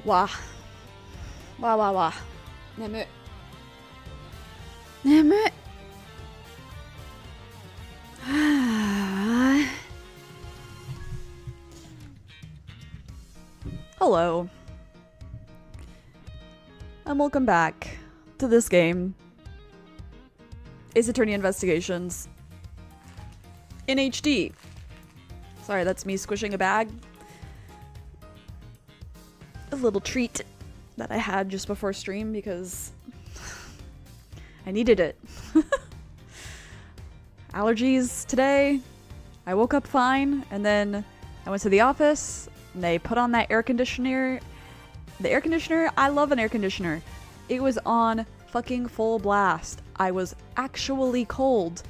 わわわわ眠い眠いHello and welcome back to this game, Ace Attorney Investigations in HD. Sorry, that's me squishing a bag. A little treat that I had just before stream because I needed it. Allergies today. I woke up fine and then I went to the office and they put on that air conditioner. The air conditioner, I love an air conditioner. It was on fucking full blast. I was actually cold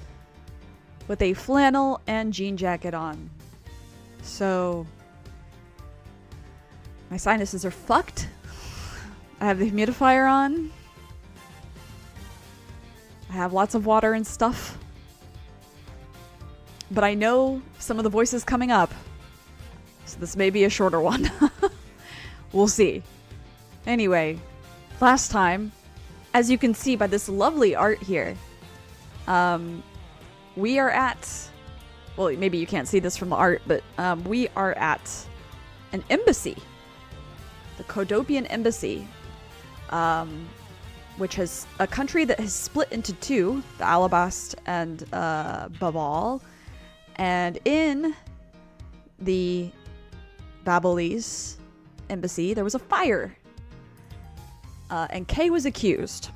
with a flannel and jean jacket on. So my sinuses are fucked. I have the humidifier on. I have lots of water and stuff. But I know some of the voices coming up. So this may be a shorter one. We'll see. Anyway, last time, as you can see by this lovely art here, we are at, well, maybe you can't see this from the art, but we are at an embassy. The Codopian Embassy, which has a country that has split into two, the Alabast and Babal. And in the Babalese embassy, there was a fire. And Kay was accused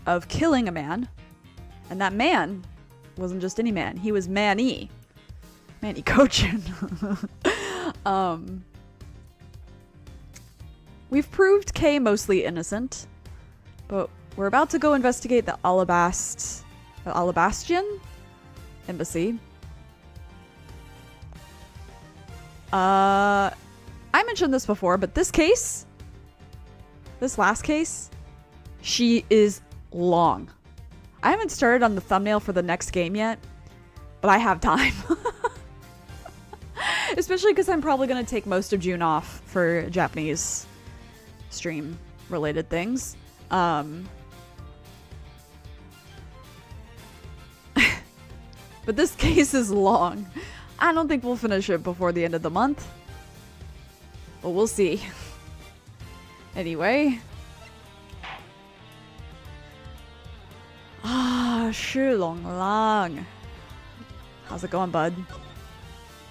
of killing a man. And that man wasn't just any man. He was Manny. Manny Cochin. We've proved Kay mostly innocent. But we're about to go investigate the Alabastian embassy. I mentioned this before, but this case, this last case, she is long. I haven't started on the thumbnail for the next game yet, but I have time. Especially because I'm probably going to take most of June off for Japanese stream related things. But this case is long. I don't think we'll finish it before the end of the month. But we'll see. Anyway. Shi Long Lang. How's it going, bud?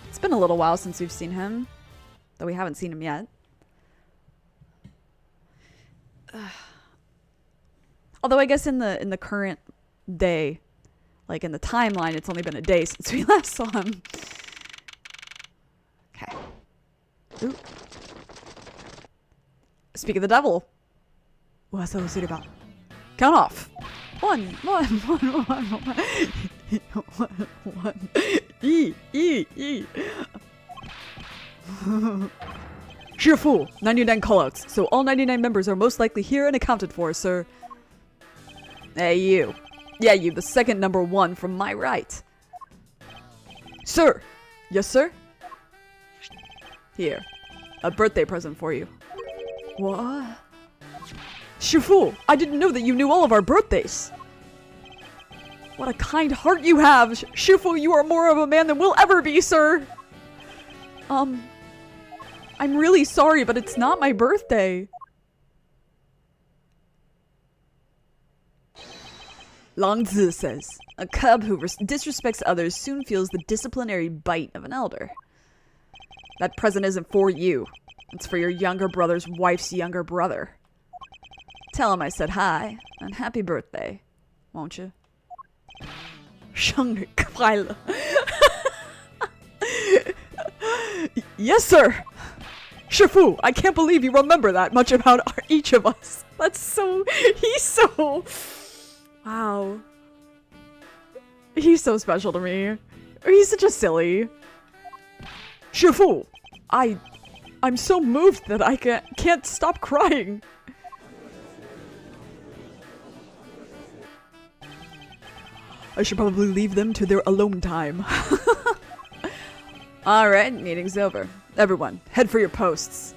It's been a little while since we've seen him. Though we haven't seen him yet. Although I guess in the current day, like in the timeline, it's only been a day since we last saw him. Okay. Ooh. Speak of the devil. Count off. One. E. Cheerful. 99 callouts. So all 99 members are most likely here and accounted for, sir. Hey, you. Yeah, you, the second number one from my right. Sir. Yes, sir? Here. A birthday present for you. What? Shifu, I didn't know that you knew all of our birthdays. What a kind heart you have. Shifu, you are more of a man than we'll ever be, sir. I'm really sorry, but it's not my birthday. Lang Zi says, a cub who disrespects others soon feels the disciplinary bite of an elder. That present isn't for you. It's for your younger brother's wife's younger brother. Tell him I said hi, and happy birthday, won't you? Yes, sir! Shifu, I can't believe you remember that much about each of us. That's so... He's so... Wow. He's so special to me. He's such a silly. Shifu, I'm so moved that I can't stop crying. I should probably leave them to their alone time. Alright, meeting's over. Everyone, head for your posts.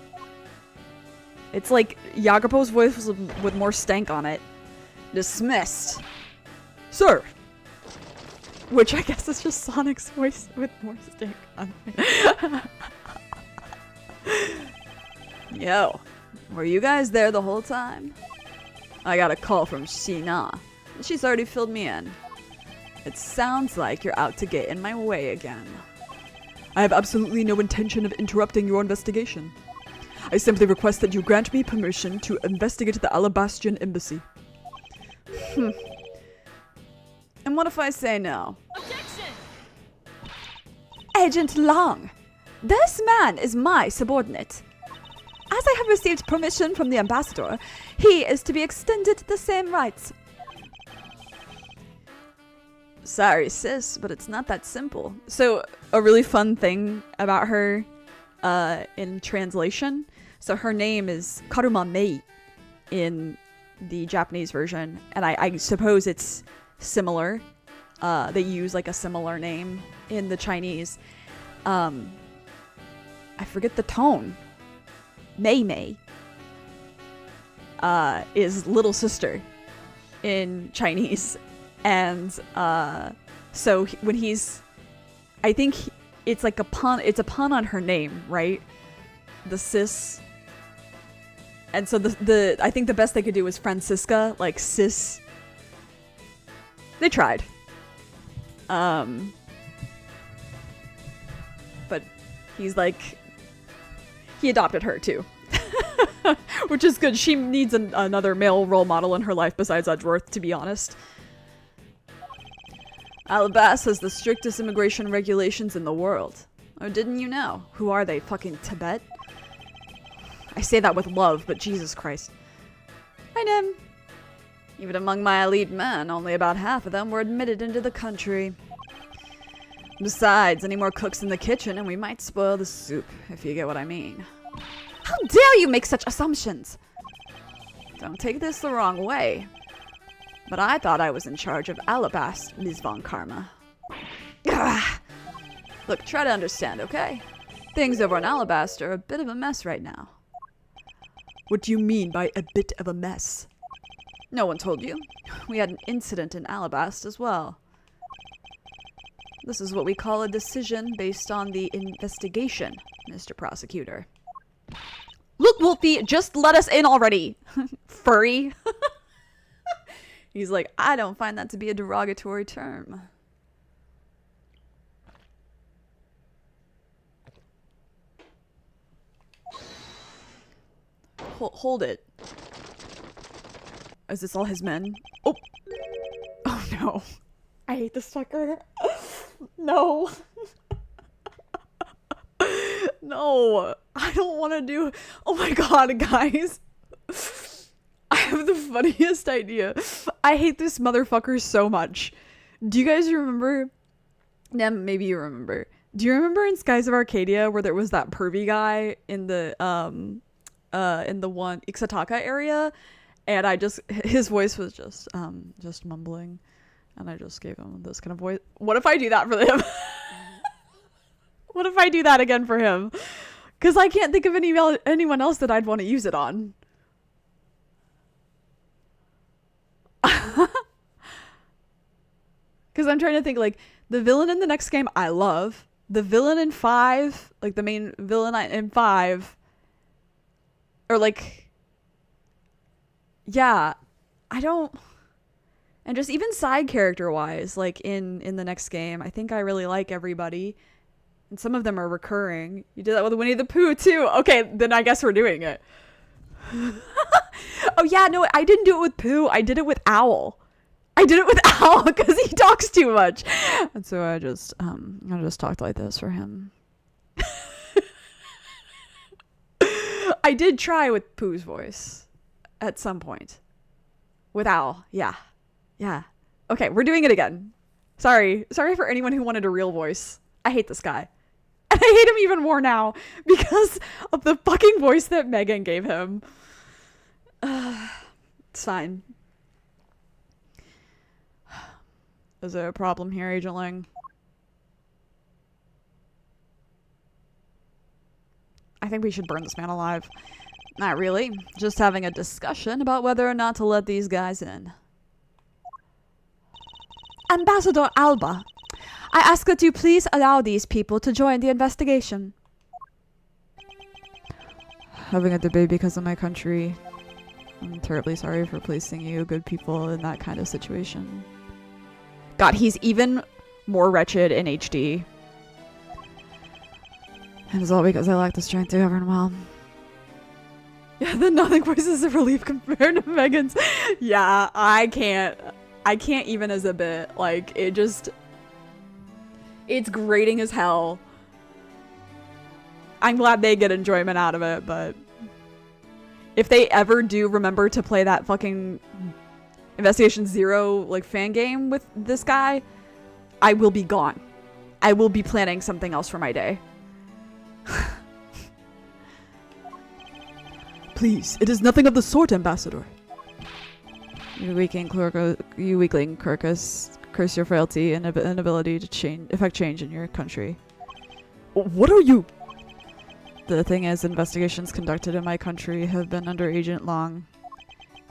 It's like Yagapo's voice was with more stank on it. Dismissed. Sir! Which I guess is just Sonic's voice with more stank on it. Yo, were you guys there the whole time? I got a call from Shina. She's already filled me in. It sounds like you're out to get in my way again. I have absolutely no intention of interrupting your investigation. I simply request that you grant me permission to investigate the Alabastian embassy. And what if I say no? Objection! Agent Long, this man is my subordinate. As I have received permission from the ambassador, he is to be extended the same rights. Sorry, sis, but it's not that simple. So, a really fun thing about her in translation. So, her name is Karuma Mei in the Japanese version, and I suppose it's similar. They use like a similar name in the Chinese. I forget the tone. Mei Mei is little sister in Chinese. And so when he's, I think it's like a pun, it's a pun on her name, right? The sis. And so I think the best they could do was Francisca, like sis. They tried. But he's like, he adopted her too. Which is good. She needs another male role model in her life besides Edgeworth, to be honest. Alabas has the strictest immigration regulations in the world. Oh, didn't you know? Who are they? Fucking Tibet? I say that with love, but Jesus Christ. I know. Even among my elite men, only about half of them were admitted into the country. Besides, any more cooks in the kitchen and we might spoil the soup, if you get what I mean. How dare you make such assumptions? Don't take this the wrong way. But I thought I was in charge of Alabast, Ms. Von Karma. Ugh. Look, try to understand, okay? Things over in Alabast are a bit of a mess right now. What do you mean by a bit of a mess? No one told you. We had an incident in Alabast as well. This is what we call a decision based on the investigation, Mr. Prosecutor. Look, Wolfie, just let us in already. Furry. He's like, I don't find that to be a derogatory term. Hold it. Is this all his men? Oh. Oh no. I hate this fucker. No. No. I don't want to do... Oh my god, guys. I have the funniest idea. I hate this motherfucker so much. Do you guys remember? Nem, maybe you remember. Do you remember in Skies of Arcadia where there was that pervy guy in the one Ixataka area, and his voice was just mumbling, and I just gave him this kind of voice. What if I do that for him? What if I do that again for him? Because I can't think of anyone else that I'd want to use it on. Because I'm trying to think, like, the villain in the next game I love. The villain in 5, like the main villain in 5, or like, yeah, I don't, and just even side character wise, like in the next game, I think I really like everybody, and some of them are recurring. You did that with Winnie the Pooh too. Okay, then I guess we're doing it. Oh yeah, no, I didn't do it with Pooh. I did it with Owl. I did it with Owl because he talks too much. And so I just talked like this for him. I did try with Pooh's voice at some point. With Owl. Yeah. Yeah. Okay, we're doing it again. Sorry for anyone who wanted a real voice. I hate this guy. And I hate him even more now because of the fucking voice that Megan gave him. It's fine. Is there a problem here, Agent Lang? I think we should burn this man alive. Not really. Just having a discussion about whether or not to let these guys in. Ambassador Alba, I ask that you please allow these people to join the investigation. Having a debate because of my country. I'm terribly sorry for placing you good people in that kind of situation. God, he's even more wretched in HD. And it's all because I lack the strength to govern well. Yeah, the nothing voices of relief compared to Megan's. Yeah, I can't even as a bit. Like, it's grating as hell. I'm glad they get enjoyment out of it, but if they ever do remember to play that fucking Investigation Zero, like, fan game with this guy, I will be gone. I will be planning something else for my day. Please, it is nothing of the sort, Ambassador. You weakling Kirkus, curse your frailty and inability to effect change in your country. What are you? The thing is, investigations conducted in my country have been under Agent Long,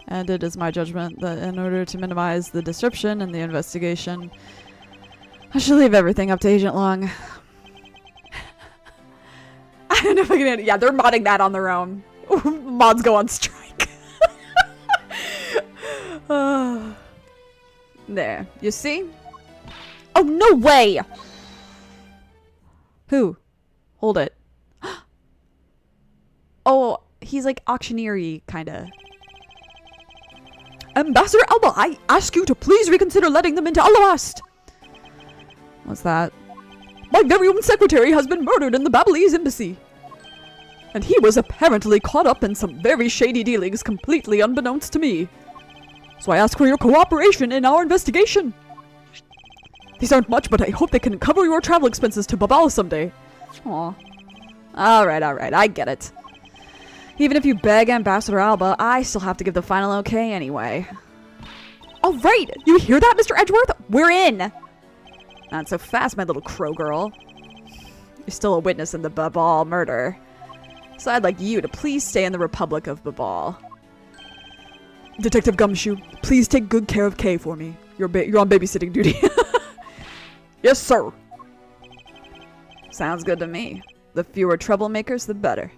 and it is my judgment that in order to minimize the disruption in the investigation, I should leave everything up to Agent Long. I don't know if I can. Yeah, they're modding that on their own. Mods go on strike. There, you see? Oh, no way! Who? Hold it. Oh, he's like auctioneer-y, kinda. Ambassador Alba, I ask you to please reconsider letting them into Alabast. What's that? My very own secretary has been murdered in the Babalese embassy. And he was apparently caught up in some very shady dealings completely unbeknownst to me. So I ask for your cooperation in our investigation. These aren't much, but I hope they can cover your travel expenses to Babal someday. Aw. Alright, I get it. Even if you beg Ambassador Alba, I still have to give the final okay anyway. Alright! You hear that, Mr. Edgeworth? We're in! Not so fast, my little crow girl. You're still a witness in the Babal murder. So I'd like you to please stay in the Republic of Babal. Detective Gumshoe, please take good care of Kay for me. You're on babysitting duty. Yes, sir. Sounds good to me. The fewer troublemakers, the better.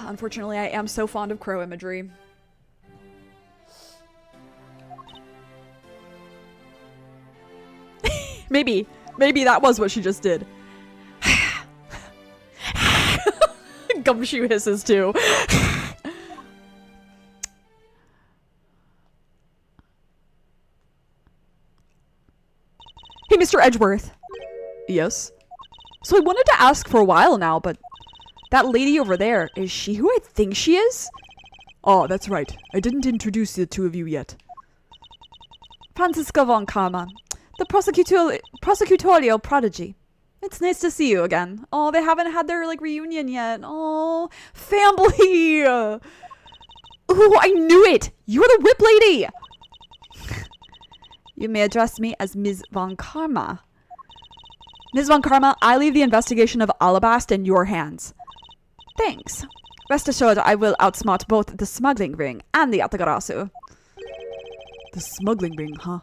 Unfortunately, I am so fond of crow imagery. Maybe that was what she just did. Gumshoe hisses too. Hey, Mr. Edgeworth. Yes? So I wanted to ask for a while now, but that lady over there, is she who I think she is? Oh, that's right. I didn't introduce the two of you yet. Franziska von Karma, the prosecutorial prodigy. It's nice to see you again. Oh, they haven't had their, like, reunion yet. Oh, family! Oh, I knew it! You're the whip lady! You may address me as Ms. von Karma. Ms. von Karma, I leave the investigation of Alabast in your hands. Thanks. Rest assured I will outsmart both the smuggling ring and the Atagarasu. The smuggling ring, huh?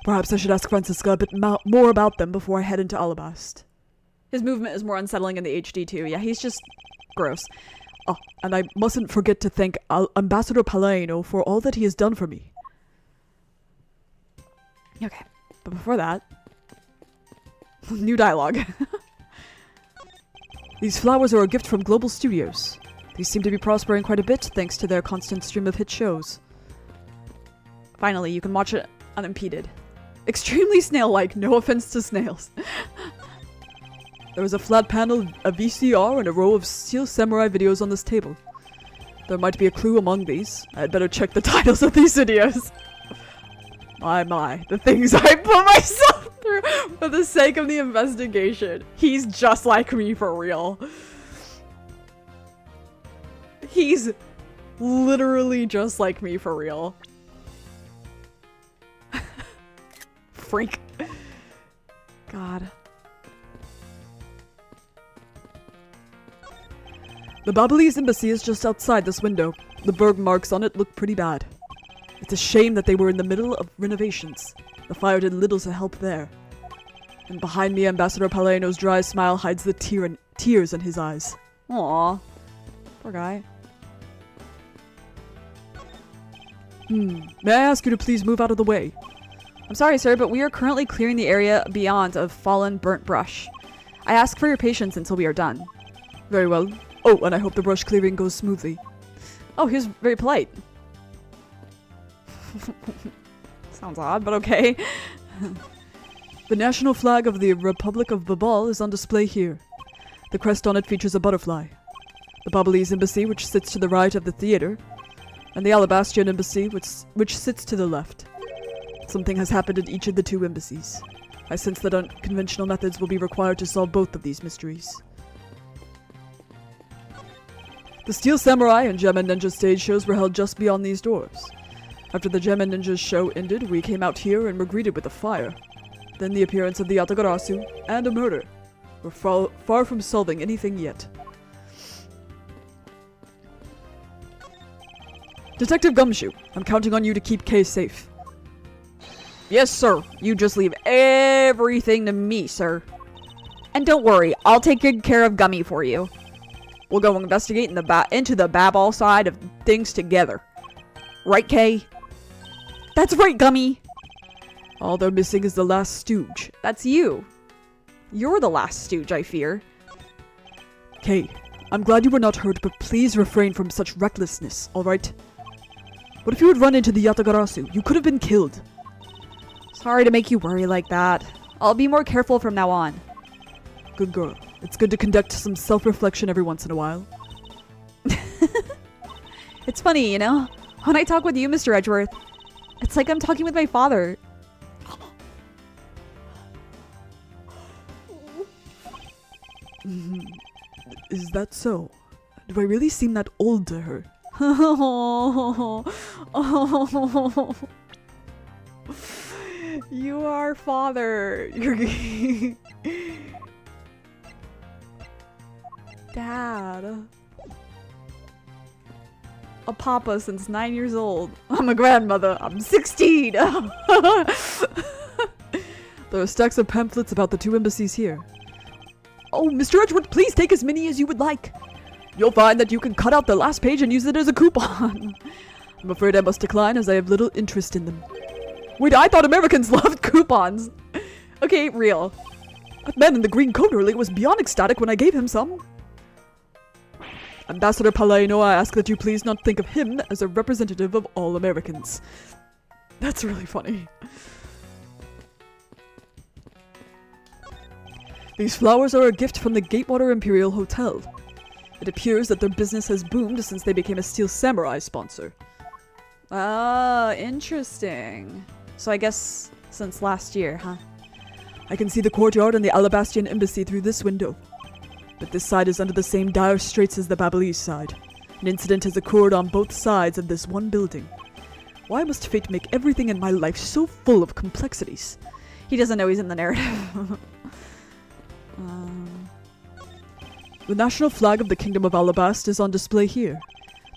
Perhaps I should ask Franziska a bit more about them before I head into Alabast. His movement is more unsettling in the HD too. Yeah, he's just gross. Oh, and I mustn't forget to thank Ambassador Palladino for all that he has done for me. Okay, but before that... new dialogue. These flowers are a gift from Global Studios. These seem to be prospering quite a bit thanks to their constant stream of hit shows. Finally, you can watch it unimpeded. Extremely snail-like, no offense to snails. There is a flat panel, a VCR, and a row of Steel Samurai videos on this table. There might be a clue among these. I'd better check the titles of these videos. My, the things I put myself through for the sake of the investigation. He's just like me for real. He's Literally just like me, for real. Freak. God. The Babalese embassy is just outside this window. The burg marks on it look pretty bad. It's a shame that they were in the middle of renovations. The fire did little to help there. And behind me, Ambassador Paleno's dry smile hides the tears in his eyes. Aww. Poor guy. May I ask you to please move out of the way? I'm sorry, sir, but we are currently clearing the area beyond of fallen burnt brush. I ask for your patience until we are done. Very well. Oh, and I hope the brush clearing goes smoothly. Oh, he was very polite. Sounds odd, but okay. The national flag of the Republic of Babal is on display here. The crest on it features a butterfly. The Babalese embassy, which sits to the right of the theater, and the Alabastrian embassy, which sits to the left. Something has happened at each of the two embassies. I sense that unconventional methods will be required to solve both of these mysteries. The Steel Samurai and Gem and Ninja stage shows were held just beyond these doors. After the Gem and Ninja's show ended, we came out here and were greeted with a fire. Then the appearance of the Yatagarasu and a murder. We're far from solving anything yet. Detective Gumshoe, I'm counting on you to keep Kay safe. Yes, sir. You just leave everything to me, sir. And don't worry, I'll take good care of Gummy for you. We'll go investigate into the Babal side of things together. Right, Kay? That's right, Gummy! All they're missing is the last stooge. That's you. You're the last stooge, I fear. Kay, I'm glad you were not hurt, but please refrain from such recklessness, alright? What if you had run into the Yatagarasu? You could have been killed. Sorry to make you worry like that. I'll be more careful from now on. Good girl. It's good to conduct some self-reflection every once in a while. It's funny, you know? When I talk with you, Mr. Edgeworth, it's like I'm talking with my father. Is that so? Do I really seem that old to her? You are father. You're Dad. A papa since 9 years old. I'm a grandmother. I'm 16. There are stacks of pamphlets about the two embassies here. Oh, Mr. Edgeworth, please take as many as you would like. You'll find that you can cut out the last page and use it as a coupon. I'm afraid I must decline as I have little interest in them. Wait, I thought Americans loved coupons. Okay, real. That man in the green coat earlier was beyond ecstatic when I gave him some. Ambassador Paleno, I ask that you please not think of him as a representative of all Americans. That's really funny. These flowers are a gift from the Gatewater Imperial Hotel. It appears that their business has boomed since they became a Steel Samurai sponsor. Ah, interesting. So I guess since last year, huh? I can see the courtyard and the Alabastrian embassy through this window. But this side is under the same dire straits as the Babalese side. An incident has occurred on both sides of this one building. Why must fate make everything in my life so full of complexities? He doesn't know he's in the narrative. The national flag of the Kingdom of Alabast is on display here.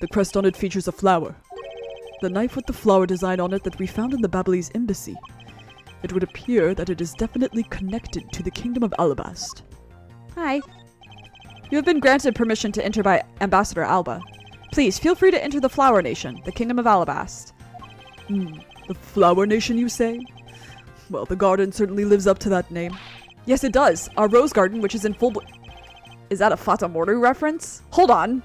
The crest on it features a flower. The knife with the flower design on it that we found in the Babalese embassy. It would appear that it is definitely connected to the Kingdom of Alabast. Hi. You have been granted permission to enter by Ambassador Alba. Please, feel free to enter the Flower Nation, the Kingdom of Alabast. The Flower Nation, you say? Well, the garden certainly lives up to that name. Yes, it does. Our rose garden, which is in full Is that a Fata Mortu reference? Hold on.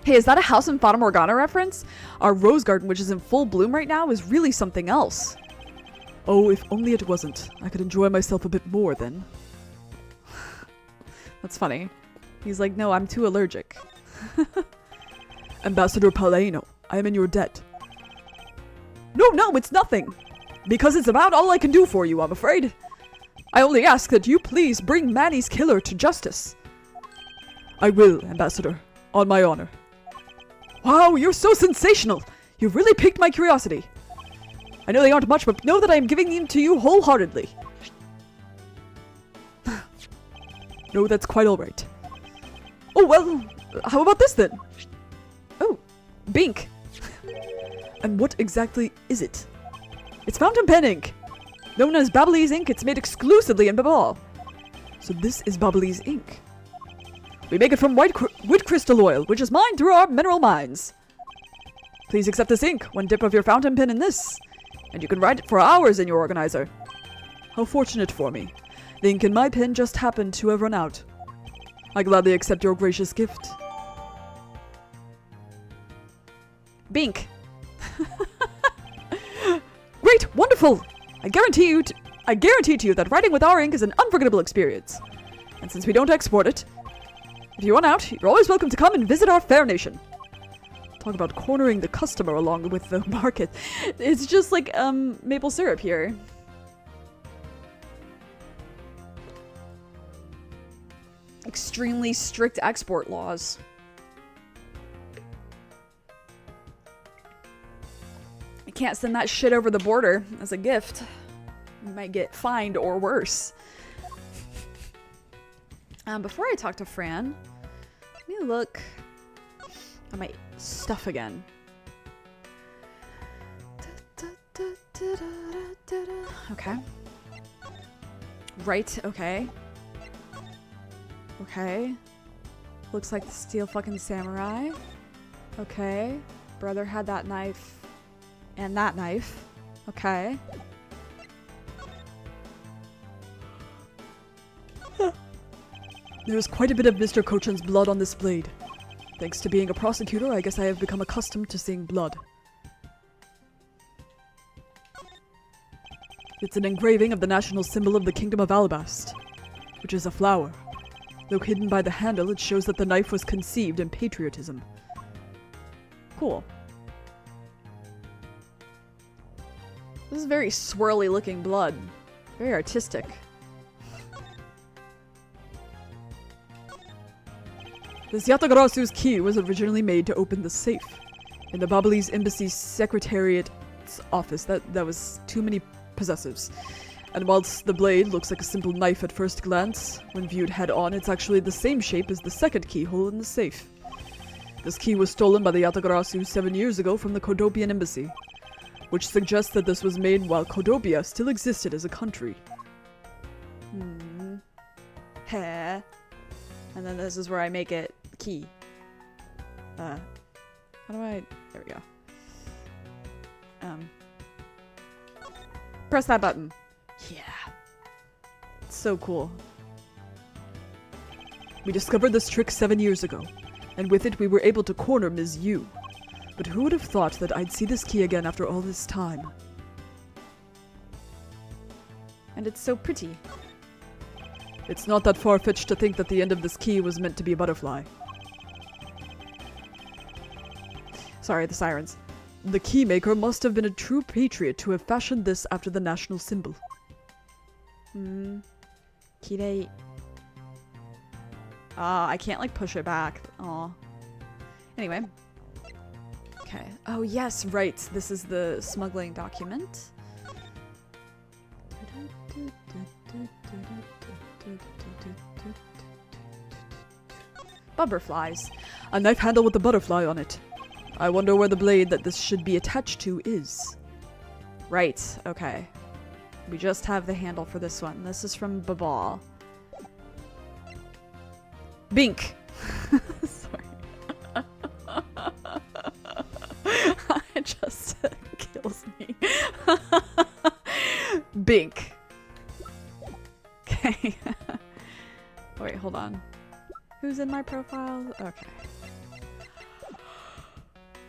Hey, is that a House in Fata Morgana reference? Our rose garden, which is in full bloom right now, is really something else. Oh, if only it wasn't. I could enjoy myself a bit more then. That's funny. He's like, no, I'm too allergic. Ambassador Paleno, I am in your debt. No, it's nothing. Because it's about all I can do for you, I'm afraid. I only ask that you please bring Manny's killer to justice. I will, Ambassador. On my honor. Wow, you're so sensational! You've really piqued my curiosity. I know they aren't much, but know that I am giving them to you wholeheartedly. No, that's quite alright. Oh, well, how about this then? Oh, Bink. And what exactly is it? It's fountain pen ink. Known as Babbly's ink, it's made exclusively in Babal. So this is Babbly's ink. We make it from white crystal oil, which is mined through our mineral mines. Please accept this ink, one dip of your fountain pen in this, and you can write it for hours in your organizer. How fortunate for me. The ink in my pen just happened to have run out. I gladly accept your gracious gift. Bink. Great, wonderful! I guarantee to you that writing with our ink is an unforgettable experience. And since we don't export it, if you want out, you're always welcome to come and visit our fair nation. Talk about cornering the customer along with the market. It's just like maple syrup here. Extremely strict export laws. You can't send that shit over the border as a gift. You might get fined or worse. Before I talk to Fran, let me look at my stuff again. Okay. Right, okay. Okay. Looks like the steel fucking samurai. Okay. Brother had that knife. And that knife. Okay. There is quite a bit of Mr. Cochin's blood on this blade. Thanks to being a prosecutor, I guess I have become accustomed to seeing blood. It's an engraving of the national symbol of the Kingdom of Alabast, which is a flower. Though hidden by the handle, it shows that the knife was conceived in patriotism. Cool. This is very swirly looking blood. Very artistic. This Yatagarasu's key was originally made to open the safe in the Babalese Embassy Secretariat's office. That was too many possessives. And whilst the blade looks like a simple knife at first glance, when viewed head-on, it's actually the same shape as the second keyhole in the safe. This key was stolen by the Yatagarasu 7 years ago from the Kodobian embassy, which suggests that this was made while Kodobia still existed as a country. Heh. And then this is where I make it key. How do I... There we go. Press that button. Yeah. It's so cool. We discovered this trick 7 years ago, and with it we were able to corner Ms. Yu. But who would have thought that I'd see this key again after all this time? And it's so pretty. It's not that far-fetched to think that the end of this key was meant to be a butterfly. Sorry, the sirens. The keymaker must have been a true patriot to have fashioned this after the national symbol. Kirei. I can't like push it back. Aw. Anyway. Okay. Oh yes, right. This is the smuggling document. Butterflies. A knife handle with a butterfly on it. I wonder where the blade that this should be attached to is. Right, okay. We just have the handle for this one. This is from Babal. Bink! Sorry. It just kills me. Bink. Okay. Wait, hold on. Who's in my profile? Okay.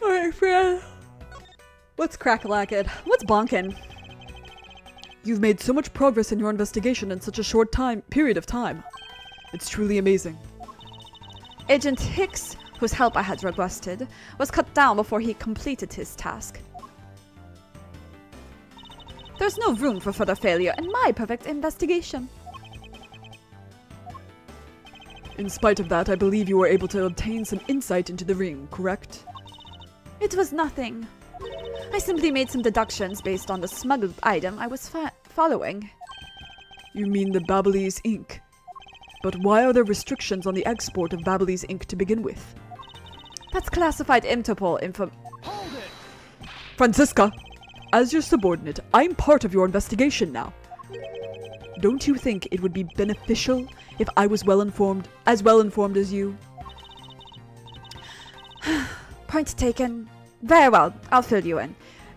Alright, friend. What's crack-a-lackin'? What's bonkin'? You've made so much progress in your investigation in such a short period of time. It's truly amazing. Agent Hicks, whose help I had requested, was cut down before he completed his task. There's no room for further failure in my perfect investigation. In spite of that, I believe you were able to obtain some insight into the ring, correct? It was nothing. I simply made some deductions based on the smuggled item I was following. You mean the Babyliss ink? But why are there restrictions on the export of Babyliss ink to begin with? That's classified Interpol info. Hold it! Franziska, as your subordinate, I'm part of your investigation now. Don't you think it would be beneficial if I was as well informed as you? Point taken. Very well, I'll fill you in.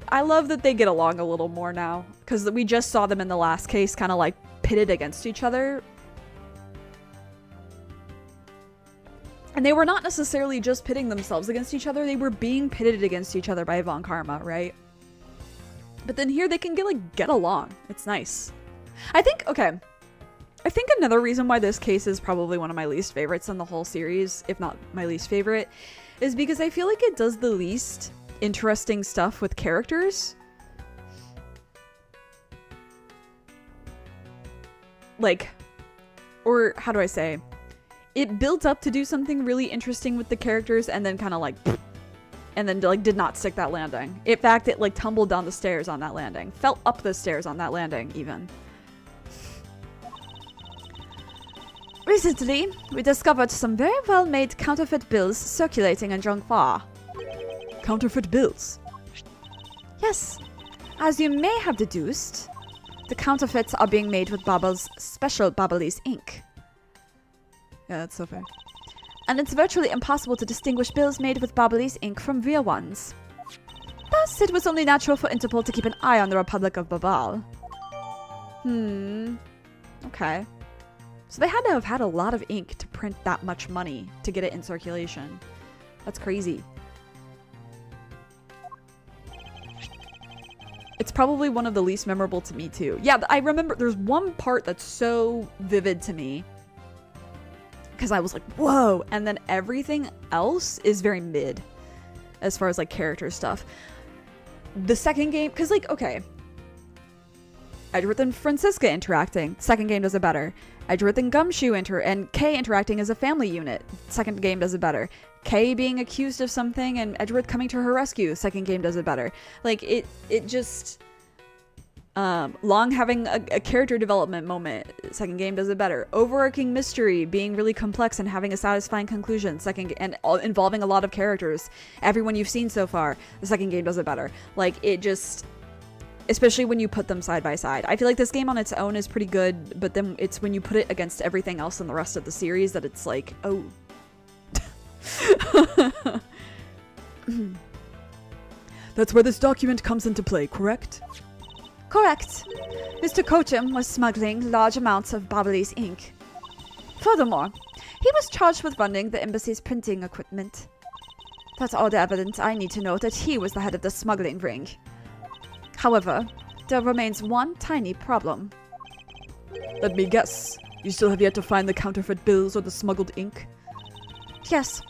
I love that they get along a little more now, because we just saw them in the last case kind of like pitted against each other. And they were not necessarily just pitting themselves against each other, they were being pitted against each other by Von Karma, right? But then here they can get along. It's nice. I think another reason why this case is probably one of my least favorites in the whole series, if not my least favorite, is because I feel like it does the least interesting stuff with characters. Like, or how do I say? It built up to do something really interesting with the characters and then kind of like, and then like did not stick that landing. In fact, it like tumbled down the stairs on that landing. Fell up the stairs on that landing, even. Recently, we discovered some very well-made counterfeit bills circulating in Zhongfa. Counterfeit bills? Yes. As you may have deduced, the counterfeits are being made with Baba's special Babyliss ink. Yeah, that's so fair. And it's virtually impossible to distinguish bills made with Babyliss ink from real ones. Thus, it was only natural for Interpol to keep an eye on the Republic of Babal. Okay. So they had to have had a lot of ink to print that much money to get it in circulation. That's crazy. It's probably one of the least memorable to me too. Yeah, I remember there's one part that's so vivid to me. Because I was like, whoa! And then everything else is very mid. As far as like character stuff. The second game, because like, okay. Edgeworth and Franziska interacting. Second game does it better. Edgeworth and Gumshoe and Kay interacting as a family unit. Second game does it better. Kay being accused of something and Edgeworth coming to her rescue. Second game does it better. Like it just Long having a character development moment. Second game does it better. Overarching mystery being really complex and having a satisfying conclusion. Involving a lot of characters. Everyone you've seen so far. The second game does it better. Like it just. Especially when you put them side by side. I feel like this game on its own is pretty good, but then it's when you put it against everything else in the rest of the series that it's like, oh. That's where this document comes into play, correct? Correct. Mr. Kochum was smuggling large amounts of Babyliss ink. Furthermore, he was charged with running the embassy's printing equipment. That's all the evidence I need to know that he was the head of the smuggling ring. However, there remains one tiny problem. Let me guess. You still have yet to find the counterfeit bills or the smuggled ink? Yes.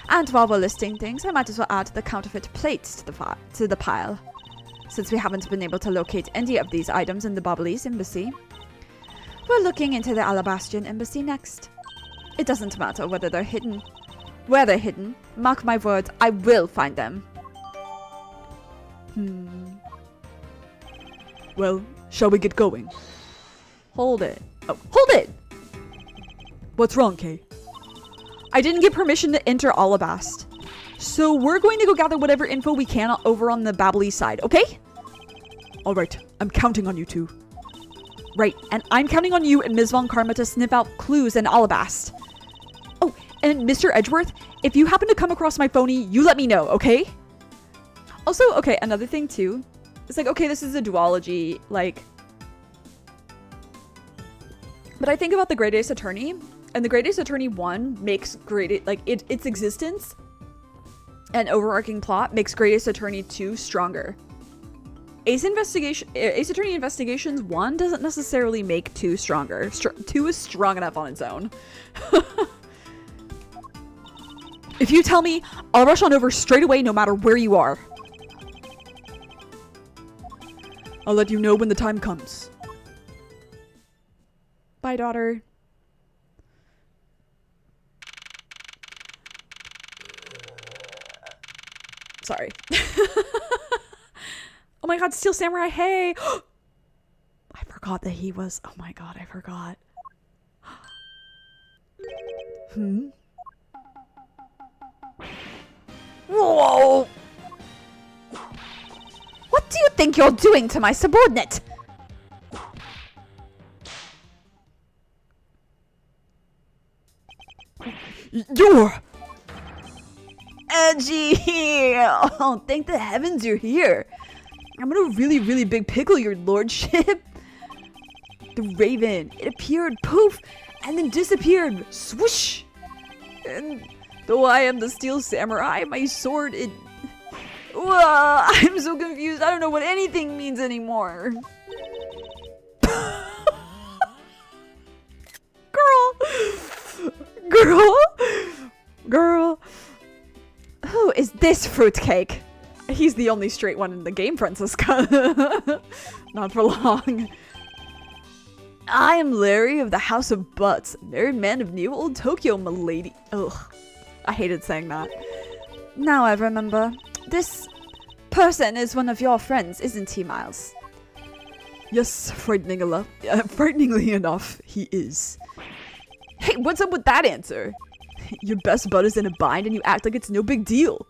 And while we're listing things, I might as well add the counterfeit plates to the pile. Since we haven't been able to locate any of these items in the Babyliss embassy, we're looking into the Alabastian embassy next. It doesn't matter whether they're hidden. Where they're hidden, mark my words, I will find them. Well, shall we get going? Hold it. Oh, hold it! What's wrong, Kay? I didn't get permission to enter Alabast. So we're going to go gather whatever info we can over on the Babyliss side, okay? Alright, I'm counting on you two. Right, and I'm counting on you and Ms. Von Karma to sniff out clues in Alabast. Oh, and Mr. Edgeworth, if you happen to come across my phony, you let me know, okay? Also, okay, another thing too. It's like, okay, this is a duology, like... But I think about the Great Ace Attorney, and the Great Ace Attorney 1 makes its existence and overarching plot makes Great Ace Attorney 2 stronger. Ace Attorney Investigations 1 doesn't necessarily make 2 stronger. 2 is strong enough on its own. If you tell me, I'll rush on over straight away no matter where you are. I'll let you know when the time comes. Bye, daughter. sorry. Oh my god, Steel Samurai, hey! I forgot that he was... Oh my god, I forgot. Whoa! What do you think you're doing to my subordinate? You're... Edgy! Oh, thank the heavens you're here. I'm gonna really big pickle your lordship. The raven, it appeared, poof, and then disappeared, swoosh. And though I am the Steel Samurai, my sword, it... I'm so confused. I don't know what anything means anymore. Girl. Who is this fruitcake? He's the only straight one in the game, Francisca. Not for long. I am Larry of the House of Butts, married man of New Old Tokyo, milady. Ugh, I hated saying that. Now I remember. This person is one of your friends, isn't he, Miles? Yes, frighteningly enough, he is. Hey, what's up with that answer? Your best bud is in a bind and you act like it's no big deal.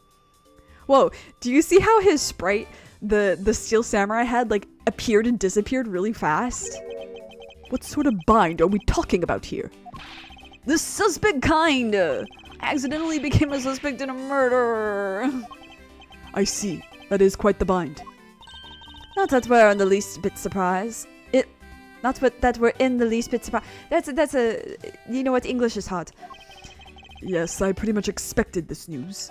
Whoa, do you see how his sprite, the Steel Samurai had, like, appeared and disappeared really fast? What sort of bind are we talking about here? The suspect kind! I accidentally became a suspect in a murder. I see. That is quite the bind. Not that we're in the least bit surprised. That we're in the least bit surprised. That's a... You know what? English is hard. Yes, I pretty much expected this news.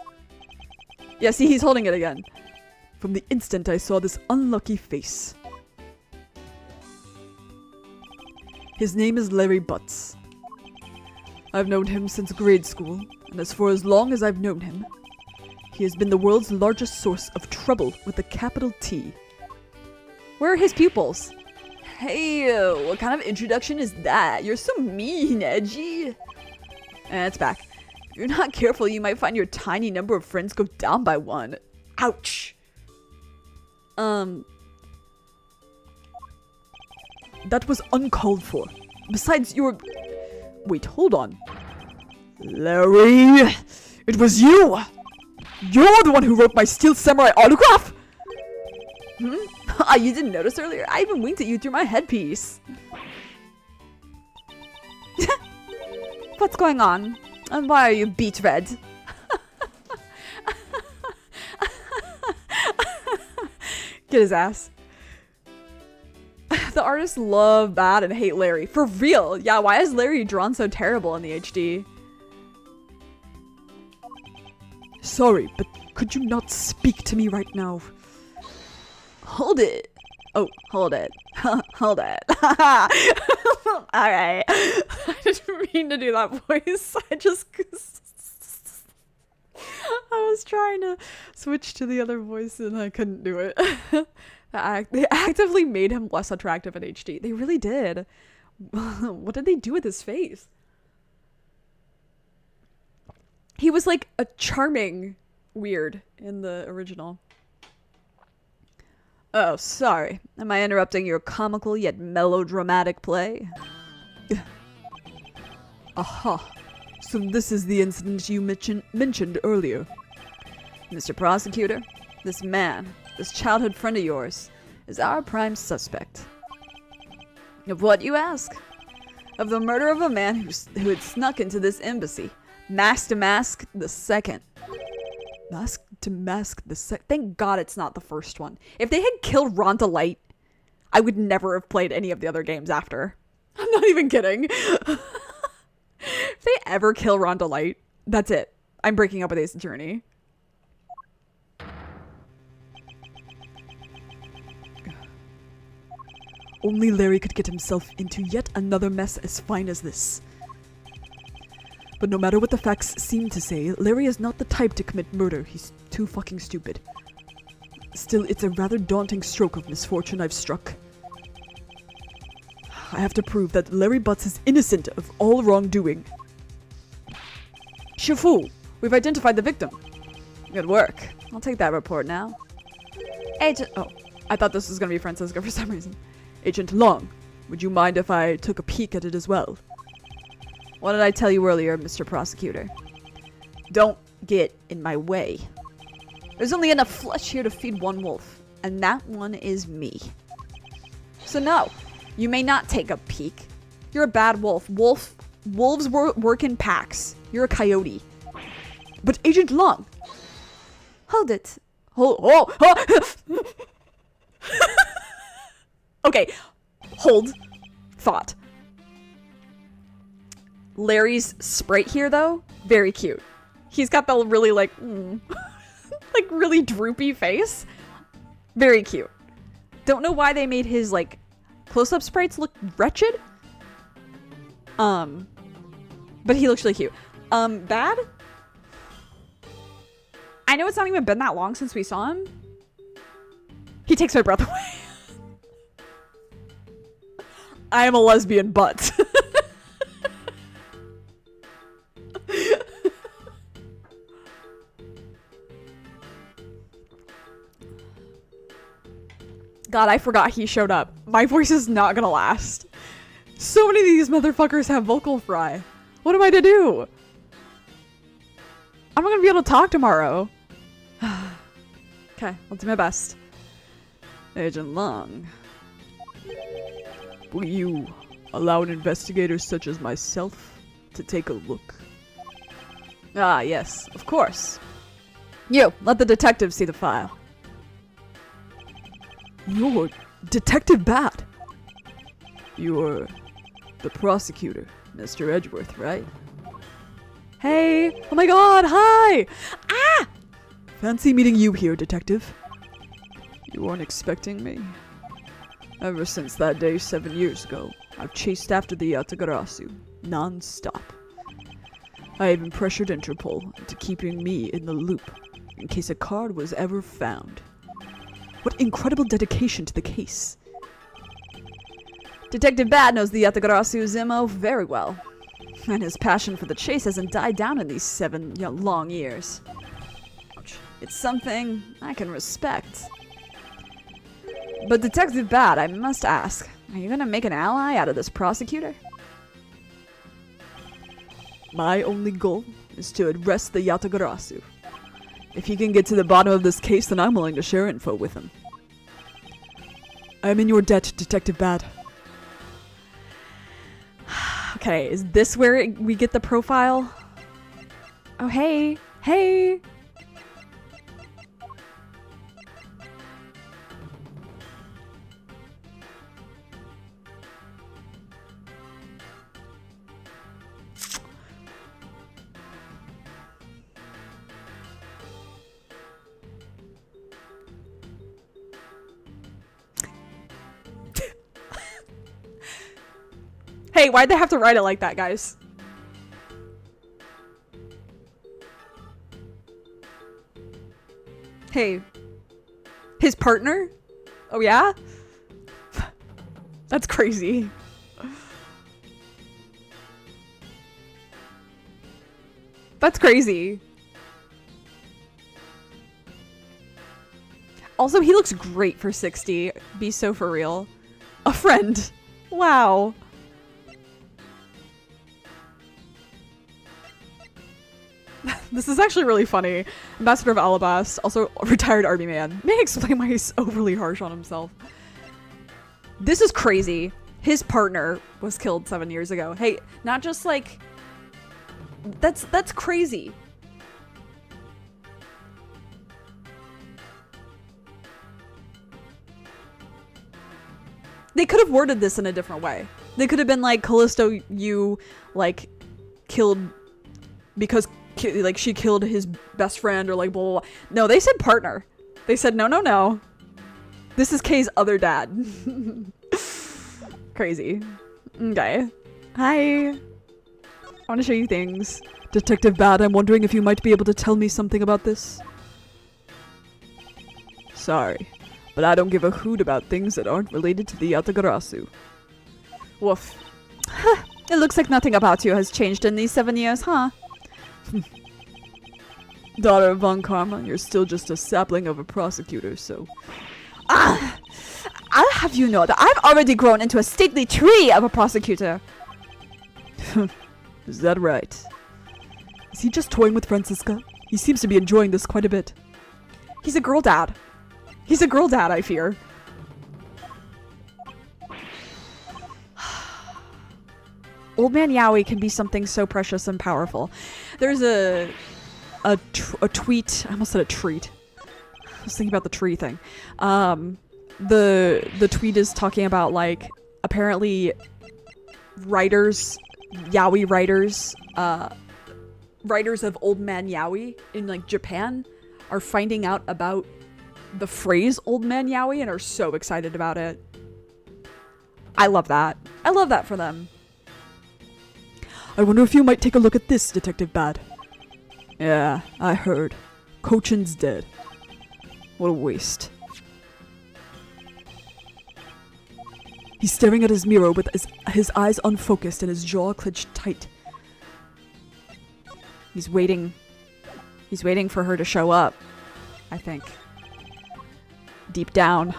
Yeah, see, he's holding it again. From the instant I saw this unlucky face. His name is Larry Butts. I've known him since grade school, and for as long as I've known him, he has been the world's largest source of trouble with a capital T. Where are his pupils? Hey, what kind of introduction is that? You're so mean, Edgy. And it's back. If you're not careful, you might find your tiny number of friends go down by one. Ouch. That was uncalled for. Besides, you're... Wait, hold on. Larry! It was you! You're the one who wrote my Steel Samurai autograph! You didn't notice earlier? I even winked at you through my headpiece. What's going on? And why are you beet red? Get his ass. The artists love that and hate Larry. For real. Yeah, why is Larry drawn so terrible in the HD? Sorry, but could you not speak to me right now? Hold it. Oh, hold it. Hold it. Alright. I didn't mean to do that voice. I was trying to switch to the other voice and I couldn't do it. They actively made him less attractive in HD. They really did. What did they do with his face? He was like a charming weird in the original. Oh, sorry. Am I interrupting your comical yet melodramatic play? Aha. So this is the incident you mentioned earlier. Mr. Prosecutor, this man, this childhood friend of yours, is our prime suspect. Of what, you ask? Of the murder of a man who had snuck into this embassy. Mask to mask the second. Mask to mask the second. Thank God it's not the first one. If they had killed Ronta Light, I would never have played any of the other games after. I'm not even kidding. If they ever kill Ronda Light, that's it. I'm breaking up with Ace Attorney. Only Larry could get himself into yet another mess as fine as this. But no matter what the facts seem to say, Larry is not the type to commit murder. He's too fucking stupid. Still, it's a rather daunting stroke of misfortune I've struck. I have to prove that Larry Butts is innocent of all wrongdoing. Shifu, we've identified the victim. Good work. I'll take that report now. Agent... Oh, I thought this was going to be Francisco for some reason. Agent Long, would you mind if I took a peek at it as well? What did I tell you earlier, Mr. Prosecutor? Don't get in my way. There's only enough flesh here to feed one wolf, and that one is me. So no, you may not take a peek. You're a bad wolf. Wolves work in packs. You're a coyote. But Agent Long... Hold it. Oh. Okay, hold. Thought. Larry's sprite here, though, very cute. He's got the really, like, like, really droopy face. Very cute. Don't know why they made his, like, close-up sprites look wretched. But he looks really cute. Bad? I know it's not even been that long since we saw him. He takes my breath away. I am a lesbian, but... God, I forgot he showed up. My voice is not gonna last. So many of these motherfuckers have vocal fry. What am I to do? I'm not gonna be able to talk tomorrow. Okay, I'll do my best. Agent Long. Will you allow an investigator such as myself to take a look? Ah, yes, of course. You, let the detective see the file. You're Detective Bat. You're the prosecutor, Mr. Edgeworth, right? Hey! Oh my god, hi! Ah! Fancy meeting you here, Detective. You weren't expecting me? Ever since that day 7 years ago, I've chased after the Yatagarasu, non-stop. I even pressured Interpol into keeping me in the loop, in case a card was ever found. What incredible dedication to the case. Detective Bad knows the Yatagarasu Zemo very well, and his passion for the chase hasn't died down in these 7 long years. It's something I can respect. But Detective Bad, I must ask, are you gonna make an ally out of this prosecutor? My only goal is to arrest the Yatagarasu. If he can get to the bottom of this case, then I'm willing to share info with him. I am in your debt, Detective Bad. Okay, is this where we get the profile? Oh, hey. Hey! Hey, why'd they have to write it like that, guys? Hey. His partner? Oh, yeah? That's crazy. That's crazy. Also, he looks great for 60. Be so for real. A friend. Wow. This is actually really funny. Ambassador of Alabast, also a retired army man. May I explain why he's overly harsh on himself. This is crazy. His partner was killed 7 years ago. Hey, not just like... That's crazy. They could have worded this in a different way. They could have been like, Callisto, you, like, killed... Because... like she killed his best friend or like blah, blah, blah. No, they said partner. They said no. This is Kay's other dad. Crazy. Okay. Hi. I want to show you things. Detective Bad, I'm wondering if you might be able to tell me something about this. Sorry, but I don't give a hoot about things that aren't related to the Yatagarasu. Woof. It looks like nothing about you has changed in these 7 years, huh? Daughter of Von Karma, you're still just a sapling of a prosecutor, so... I'll have you know that I've already grown into a stately tree of a prosecutor. Is that right? Is he just toying with Francisca? He seems to be enjoying this quite a bit. He's a girl dad. He's a girl dad, I fear. Old Man Yowie can be something so precious and powerful. There's a tweet. I almost said a treat. I was thinking about the tree thing. The tweet is talking about, like, apparently writers, yaoi writers, writers of Old Man Yaoi in, like, Japan are finding out about the phrase Old Man Yaoi and are so excited about it. I love that. I love that for them. I wonder if you might take a look at this, Detective Bad. Yeah, I heard. Cochin's dead. What a waste. He's staring at his mirror with his eyes unfocused and his jaw clenched tight. He's waiting. He's waiting for her to show up, I think. Deep down.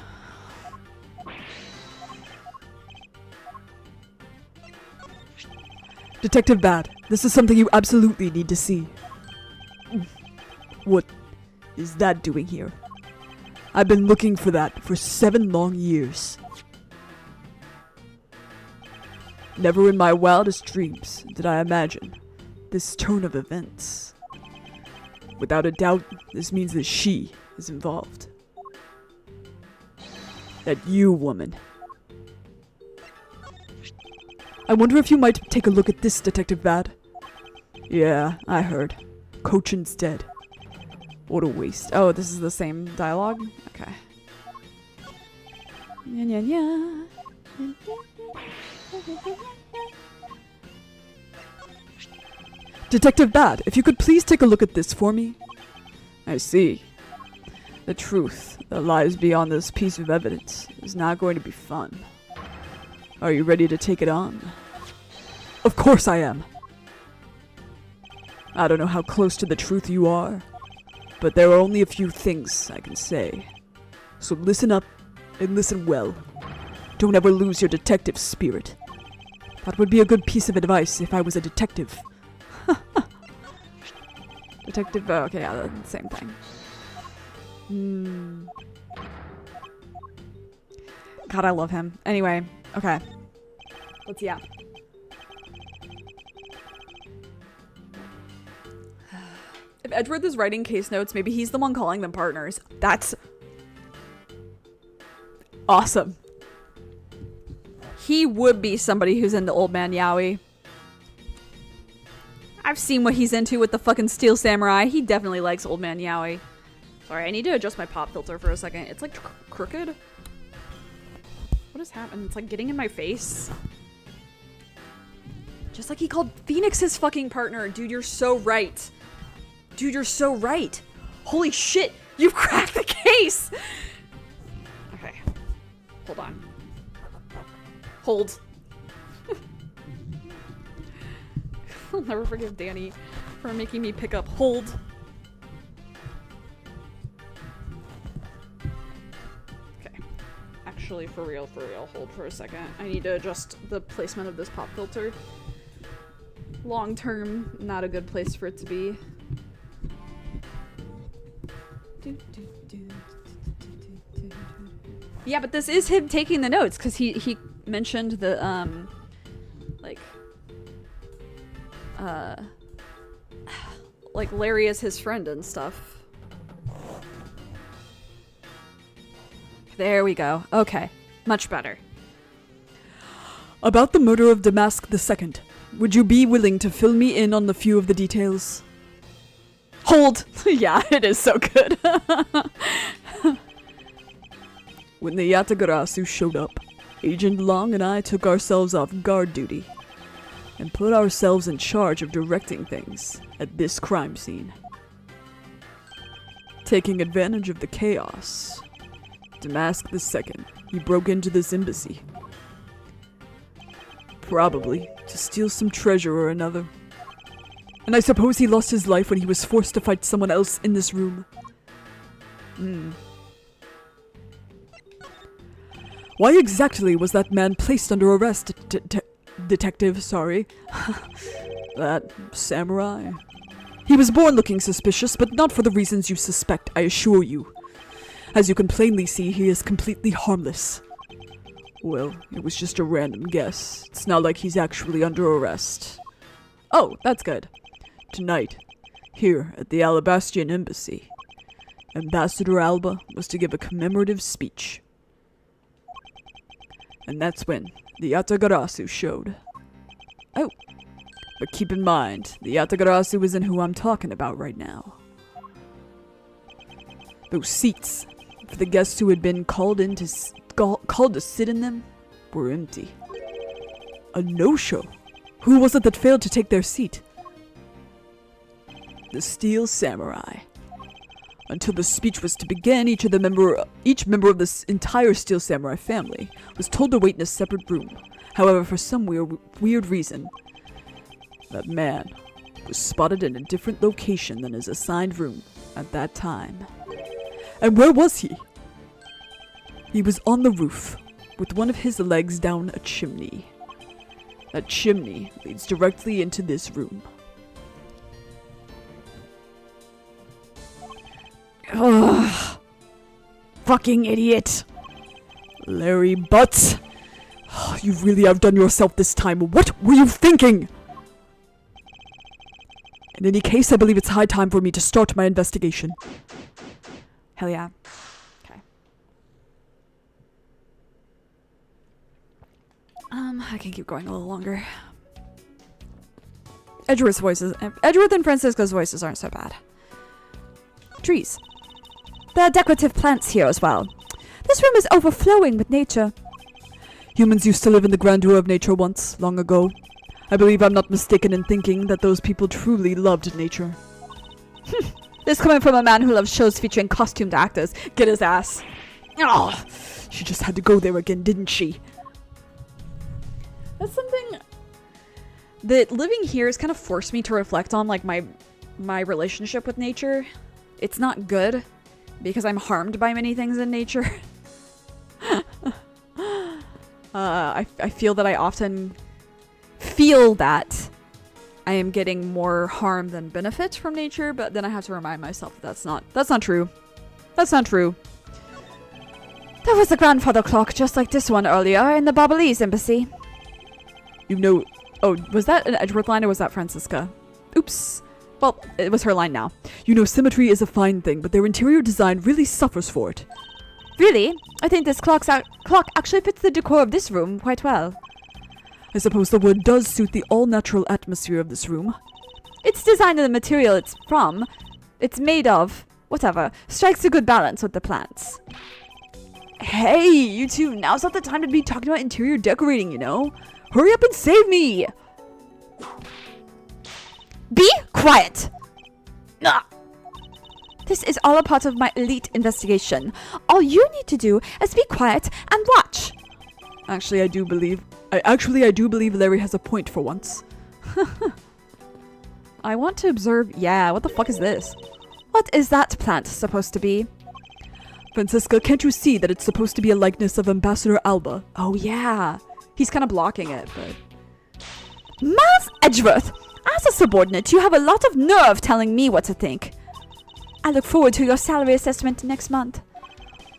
Detective Bad, this is something you absolutely need to see. What is that doing here? I've been looking for that for 7 long years. Never in my wildest dreams did I imagine this turn of events. Without a doubt, this means that she is involved. That you, woman. I wonder if you might take a look at this, Detective Bad. Yeah, I heard. Cochin's dead. What a waste. Oh, this is the same dialogue? Okay. Nya, nya, nya. Detective Bad, if you could please take a look at this for me. I see. The truth that lies beyond this piece of evidence is not going to be fun. Are you ready to take it on? Of course I am. I don't know how close to the truth you are, but there are only a few things I can say. So listen up and listen well. Don't ever lose your detective spirit. That would be a good piece of advice if I was a detective. Detective, oh, okay, yeah, same thing. God, I love him. Anyway, okay. Let's, yeah. If Edgeworth is writing case notes, maybe he's the one calling them partners. That's awesome. He would be somebody who's into Old Man Yaoi. I've seen what he's into with the fucking Steel Samurai. He definitely likes Old Man Yaoi. Sorry, I need to adjust my pop filter for a second. It's like crooked. What is happening? It's like getting in my face. Just like he called Phoenix his fucking partner. Dude, you're so right. Dude, you're so right. Holy shit. You've cracked the case. Okay. Hold on. Hold. I'll never forgive Danny for making me pick up hold. Okay. Actually, for real, hold for a second. I need to adjust the placement of this pop filter. Long term, not a good place for it to be. Yeah, but this is him taking the notes, because he mentioned the, like Larry is his friend and stuff. There we go. Okay. Much better. About the murder of Damask II, would you be willing to fill me in on a few of the details? Hold! Yeah, it is so good. When the Yatagarasu showed up, Agent Long and I took ourselves off guard duty and put ourselves in charge of directing things at this crime scene. Taking advantage of the chaos, Damask II, he broke into this embassy. Probably to steal some treasure or another. And I suppose he lost his life when he was forced to fight someone else in this room. Why exactly was that man placed under arrest, detective, sorry? That samurai? He was born looking suspicious, but not for the reasons you suspect, I assure you. As you can plainly see, he is completely harmless. Well, it was just a random guess. It's not like he's actually under arrest. Oh, that's good. Tonight, here at the Alabastian Embassy, Ambassador Alba was to give a commemorative speech. And that's when the Yatagarasu showed. Oh, but keep in mind, the Yatagarasu isn't who I'm talking about right now. Those seats for the guests who had been called to sit in them were empty. A no-show. Who was it that failed to take their seat? The Steel Samurai. Until the speech was to begin, each member of this entire Steel Samurai family was told to wait in a separate room. However, for some weird reason, that man was spotted in a different location than his assigned room at that time. And where was he? He was on the roof, with one of his legs down a chimney. That chimney leads directly into this room. Ugh. Fucking idiot. Larry Butts. You really outdone yourself this time. What were you thinking? In any case, I believe it's high time for me to start my investigation. Hell yeah. Okay. I can keep going a little longer. Edgeworth and Francisco's voices aren't so bad. Trees. There are decorative plants here as well. This room is overflowing with nature. Humans used to live in the grandeur of nature once, long ago. I believe I'm not mistaken in thinking that those people truly loved nature. This coming from a man who loves shows featuring costumed actors. Get his ass. Oh, she just had to go there again, didn't she? That's something that living here has kind of forced me to reflect on, like, my relationship with nature. It's not good because I'm harmed by many things in nature. I feel that I often feel that I am getting more harm than benefit from nature, but then I have to remind myself that that's not true. That's not true. There was a grandfather clock just like this one earlier in the Babalese embassy. You know, oh, was that an Edgeworth line or was that Francisca? Oops. Well, it was her line now. You know, symmetry is a fine thing, but their interior design really suffers for it. Really? I think this clock actually fits the decor of this room quite well. I suppose the wood does suit the all-natural atmosphere of this room. Its design and the material it's made of, whatever, strikes a good balance with the plants. Hey, you two, now's not the time to be talking about interior decorating, you know? Hurry up and save me! Be quiet! Ah. This is all a part of my elite investigation. All you need to do is be quiet and watch. Actually, I do believe Larry has a point for once. I want to observe. Yeah, what the fuck is this? What is that plant supposed to be? Francisca, can't you see that it's supposed to be a likeness of Ambassador Alba? Oh yeah. He's kind of blocking it, but... Miles Edgeworth! As a subordinate, you have a lot of nerve telling me what to think. I look forward to your salary assessment next month.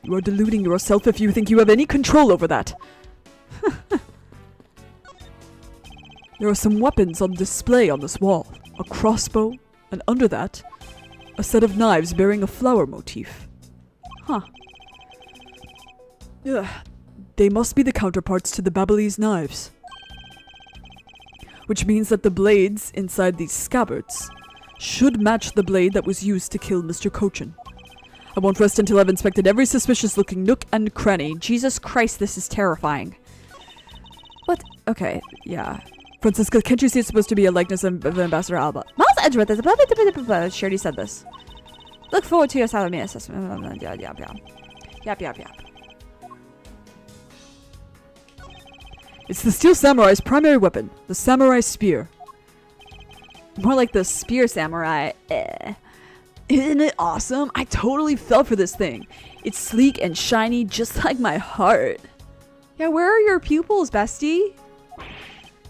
You are deluding yourself if you think you have any control over that. There are some weapons on display on this wall. A crossbow, and under that, a set of knives bearing a flower motif. Huh. Ugh. They must be the counterparts to the Babalese knives. Which means that the blades inside these scabbards should match the blade that was used to kill Mr. Cochin. I won't rest until I've inspected every suspicious-looking nook and cranny. Jesus Christ, this is terrifying. What? Okay, yeah. Francisca, can't you see it's supposed to be a likeness of Ambassador Alba? Miles Edgeworth is blah, blah, blah, blah, blah. She already said this. Look forward to your salary assessment. Yap, yap, yap. Yap, yap, yap. It's the Steel Samurai's primary weapon, the Samurai Spear. More like the spear samurai. Isn't it awesome? I totally fell for this thing. It's sleek and shiny, just like my heart. Yeah, where are your pupils, bestie?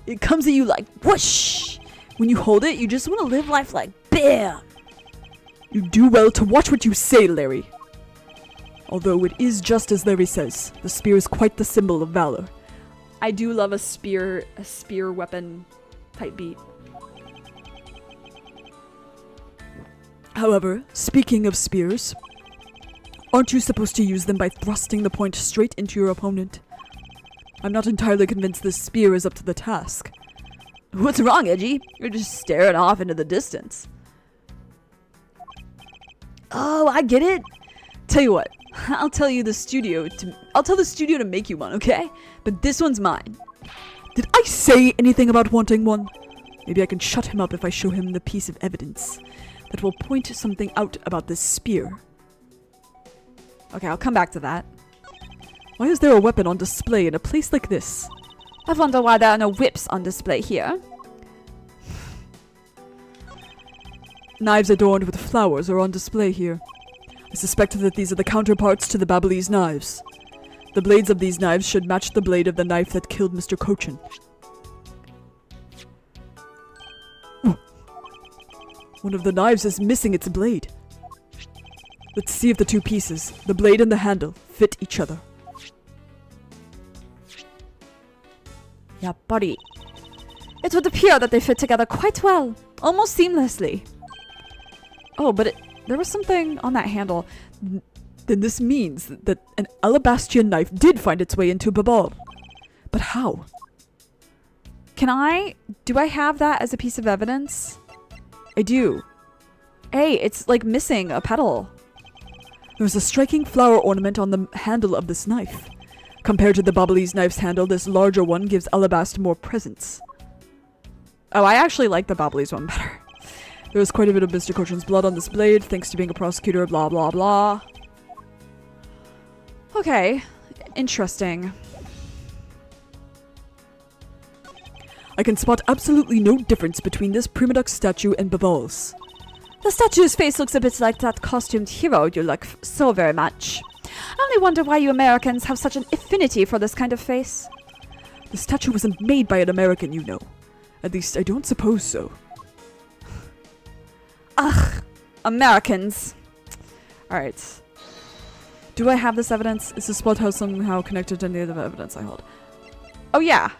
It comes at you like whoosh. When you hold it, you just want to live life like bam. You do well to watch what you say, Larry. Although it is just as Larry says, the spear is quite the symbol of valor. I do love a spear weapon type beat. However, speaking of spears, aren't you supposed to use them by thrusting the point straight into your opponent? I'm not entirely convinced this spear is up to the task. What's wrong, Edgy? You're just staring off into the distance. Oh, I get it. Tell you what, I'll tell the studio to make you one, okay? But this one's mine. Did I say anything about wanting one? Maybe I can shut him up if I show him the piece of evidence that will point something out about this spear. Okay, I'll come back to that. Why is there a weapon on display in a place like this? I wonder why there are no whips on display here. Knives adorned with flowers are on display here. I suspect that these are the counterparts to the Babalese knives. The blades of these knives should match the blade of the knife that killed Mr. Cochin. One of the knives is missing its blade. Let's see if the two pieces, the blade and the handle, fit each other. Yeah, buddy. It would appear that they fit together quite well, almost seamlessly. Oh, but there was something on that handle. Then this means that an alabastrian knife did find its way into Babal. But how? Do I have that as a piece of evidence? I do. Hey, it's like missing a petal. There's a striking flower ornament on the handle of this knife. Compared to the Babalese knife's handle, this larger one gives Alabast more presence. Oh, I actually like the Babalese one better. There is quite a bit of Mr. Cochin's blood on this blade, thanks to being a prosecutor, blah blah blah. Okay, interesting. I can spot absolutely no difference between this Primadux statue and Babal's. The statue's face looks a bit like that costumed hero you like so very much. I only wonder why you Americans have such an affinity for this kind of face. The statue wasn't made by an American, you know. At least I don't suppose so. Ugh, Americans. Alright. Do I have this evidence? Is the spot house somehow connected to any other evidence I hold? Oh yeah.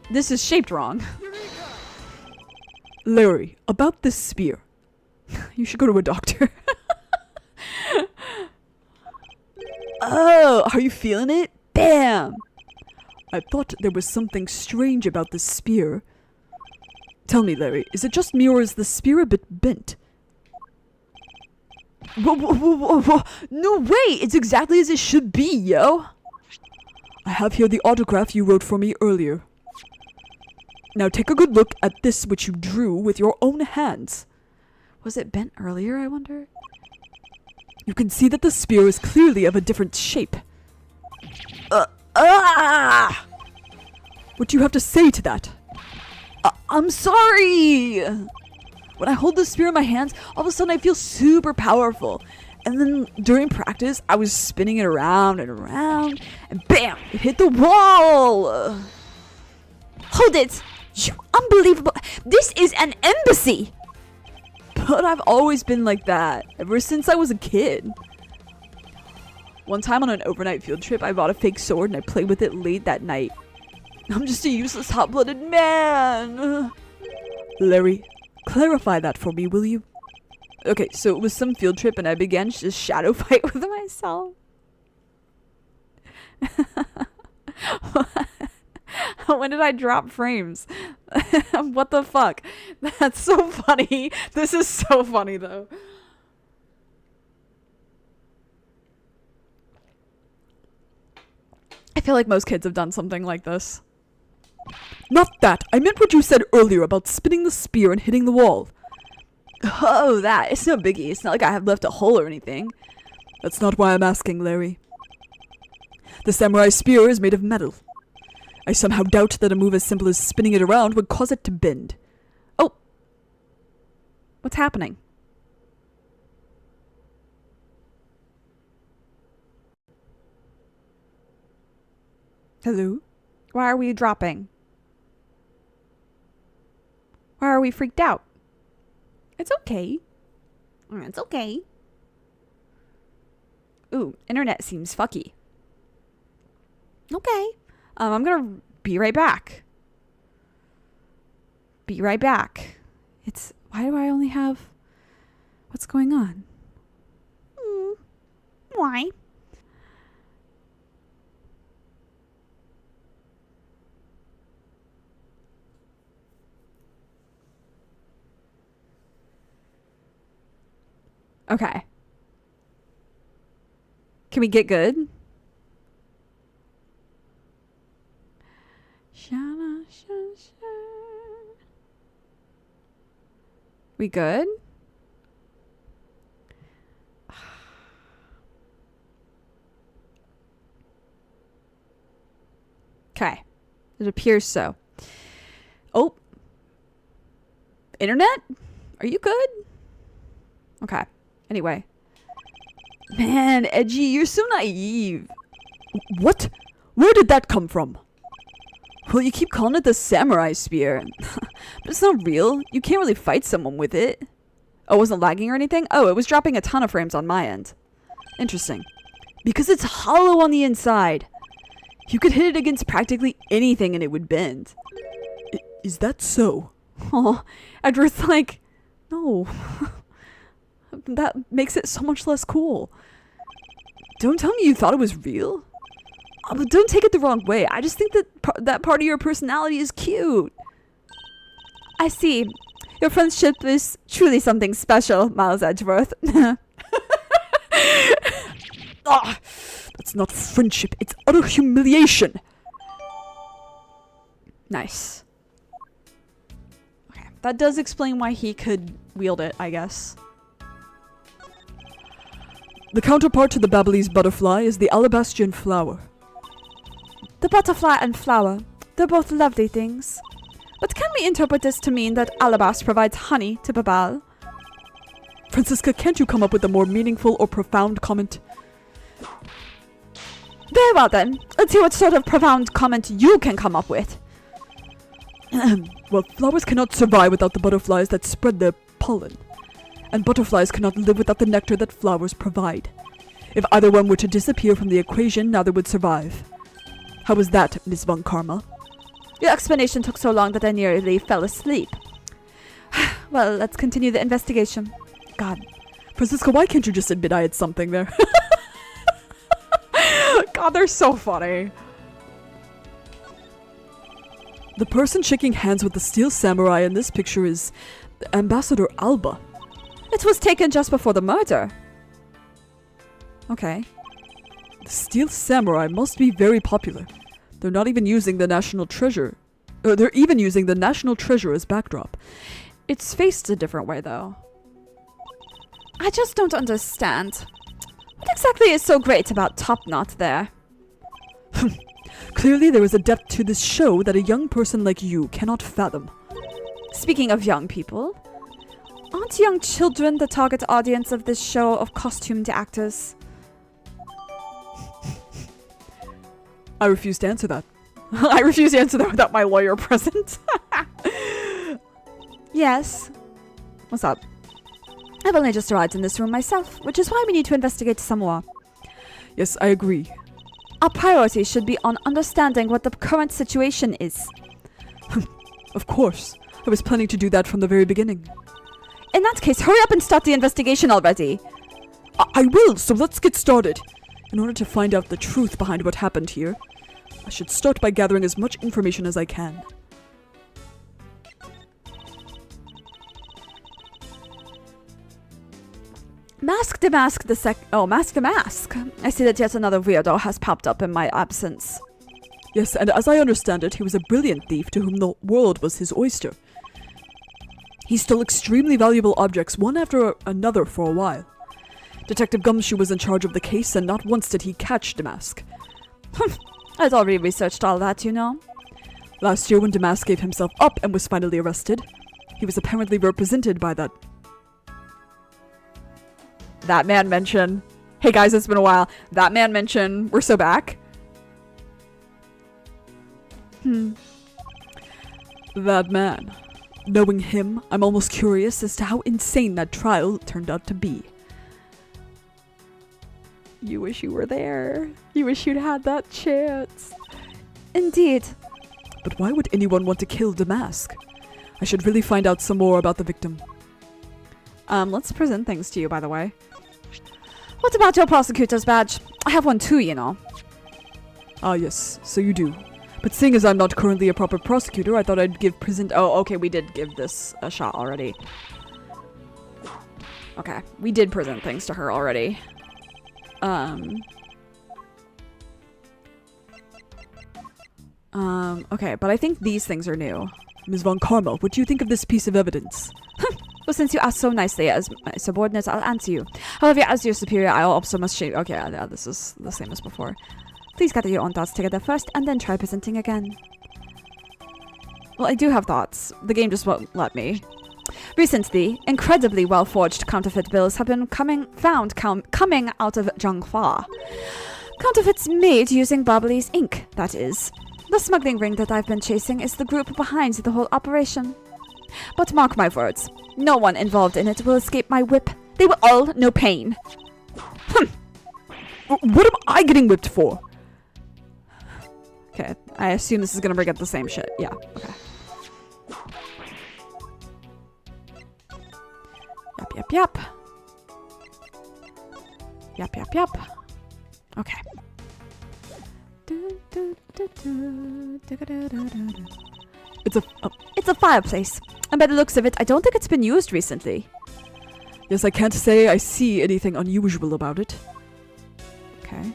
This is shaped wrong. Larry, about this spear. You should go to a doctor. Oh, are you feeling it? Bam! I thought there was something strange about this spear. Tell me, Larry, is it just me or is the spear a bit bent? Whoa. No way! It's exactly as it should be, yo! I have here the autograph you wrote for me earlier. Now take a good look at this which you drew with your own hands. Was it bent earlier, I wonder? You can see that the spear is clearly of a different shape. What do you have to say to that? I'm sorry! When I hold the spear in my hands, all of a sudden I feel super powerful. And then during practice, I was spinning it around and around, and bam! It hit the wall! Hold it! You unbelievable! This is an embassy! But I've always been like that, ever since I was a kid. One time on an overnight field trip, I bought a fake sword and I played with it late that night. I'm just a useless hot-blooded man! Larry, clarify that for me, will you? Okay, so it was some field trip and I began to just shadow fight with myself. When did I drop frames? What the fuck? That's so funny. This is so funny though. I feel like most kids have done something like this. Not that! I meant what you said earlier about spinning the spear and hitting the wall. Oh, that. It's no biggie. It's not like I have left a hole or anything. That's not why I'm asking, Larry. The samurai spear is made of metal. I somehow doubt that a move as simple as spinning it around would cause it to bend. Oh, What's happening? Hello? Why are we dropping? Why are we freaked out? It's okay. It's okay. Ooh, internet seems fucky. Okay. I'm gonna be right back. Be right back. Why do I only have... What's going on? Why? Okay. Can we get good? We good? Okay. It appears so. Oh. Internet? Are you good? Okay. Anyway. Man, Edgy, you're so naive. What? Where did that come from? Well, you keep calling it the samurai spear. But it's not real. You can't really fight someone with it. Oh, it wasn't lagging or anything? Oh, it was dropping a ton of frames on my end. Interesting. Because it's hollow on the inside. You could hit it against practically anything and it would bend. Is that so? Oh, Edgeworth's like, no. That makes it so much less cool. Don't tell me you thought it was real. Oh, but don't take it the wrong way. I just think that that part of your personality is cute. I see. Your friendship is truly something special, Miles Edgeworth. Ah, that's not friendship. It's utter humiliation. Nice. Okay, that does explain why he could wield it, I guess. The counterpart to the Babyliss butterfly is the alabastrian flower. The butterfly and flower, they're both lovely things. But can we interpret this to mean that Alabast provides honey to Babal? Francisca, can't you come up with a more meaningful or profound comment? Very well then. Let's see what sort of profound comment you can come up with. Well, flowers cannot survive without the butterflies that spread their pollen. And butterflies cannot live without the nectar that flowers provide. If either one were to disappear from the equation, neither would survive. How was that, Miss Von Karma? Your explanation took so long that I nearly fell asleep. Well, let's continue the investigation. God. Francisca, why can't you just admit I had something there? God, they're so funny. The person shaking hands with the steel samurai in this picture is Ambassador Alba. It was taken just before the murder. Okay. The steel samurai must be very popular. They're not even using the national treasure. They're even using the national treasure as backdrop. It's faced a different way, though. I just don't understand. What exactly is so great about Top Knot there? Clearly there is a depth to this show that a young person like you cannot fathom. Speaking of young people, aren't young children the target audience of this show of costumed actors? I refuse to answer that. I refuse to answer that without my lawyer present. Yes. What's up? I've only just arrived in this room myself, which is why we need to investigate some more. Yes, I agree. Our priority should be on understanding what the current situation is. Of course. I was planning to do that from the very beginning. In that case, hurry up and start the investigation already. I will, so let's get started. In order to find out the truth behind what happened here, I should start by gathering as much information as I can. Mask the Mask Mask the Mask. I see that yet another weirdo has popped up in my absence. Yes, and as I understand it, he was a brilliant thief to whom the world was his oyster. He stole extremely valuable objects one after another for a while. Detective Gumshoe was in charge of the case, and not once did he catch Damask. I'd already researched all that, you know. Last year when Damask gave himself up and was finally arrested, he was apparently represented by that That man mention. Hey guys, it's been a while. That man mention. We're so back. That man. Knowing him, I'm almost curious as to how insane that trial turned out to be. You wish you were there. You wish you'd had that chance. Indeed. But why would anyone want to kill Damask? I should really find out some more about the victim. Let's present things to you, by the way. What about your prosecutor's badge? I have one too, you know. Ah, yes, so you do. But seeing as I'm not currently a proper prosecutor, I thought I'd Oh, okay, we did give this a shot already. Okay, we did present things to her already. Okay, but I think these things are new. Ms. Von Karma, what do you think of this piece of evidence? Well, since you asked so nicely as my subordinate, I'll answer you. However, as your superior, I also must shame— Okay, yeah, this is the same as before. Please gather your own thoughts together first, and then try presenting again. Well, I do have thoughts. The game just won't let me. Recently, incredibly well-forged counterfeit bills have been coming out of Zhanghua. Counterfeits made using Bubbly's ink, that is. The smuggling ring that I've been chasing is the group behind the whole operation. But mark my words, no one involved in it will escape my whip. They will all know pain. What am I getting whipped for? Okay, I assume this is gonna bring up the same shit. Yeah, okay. Yep. Yep. Okay. It's a fireplace. And by the looks of it, I don't think it's been used recently. Yes, I can't say I see anything unusual about it. Okay.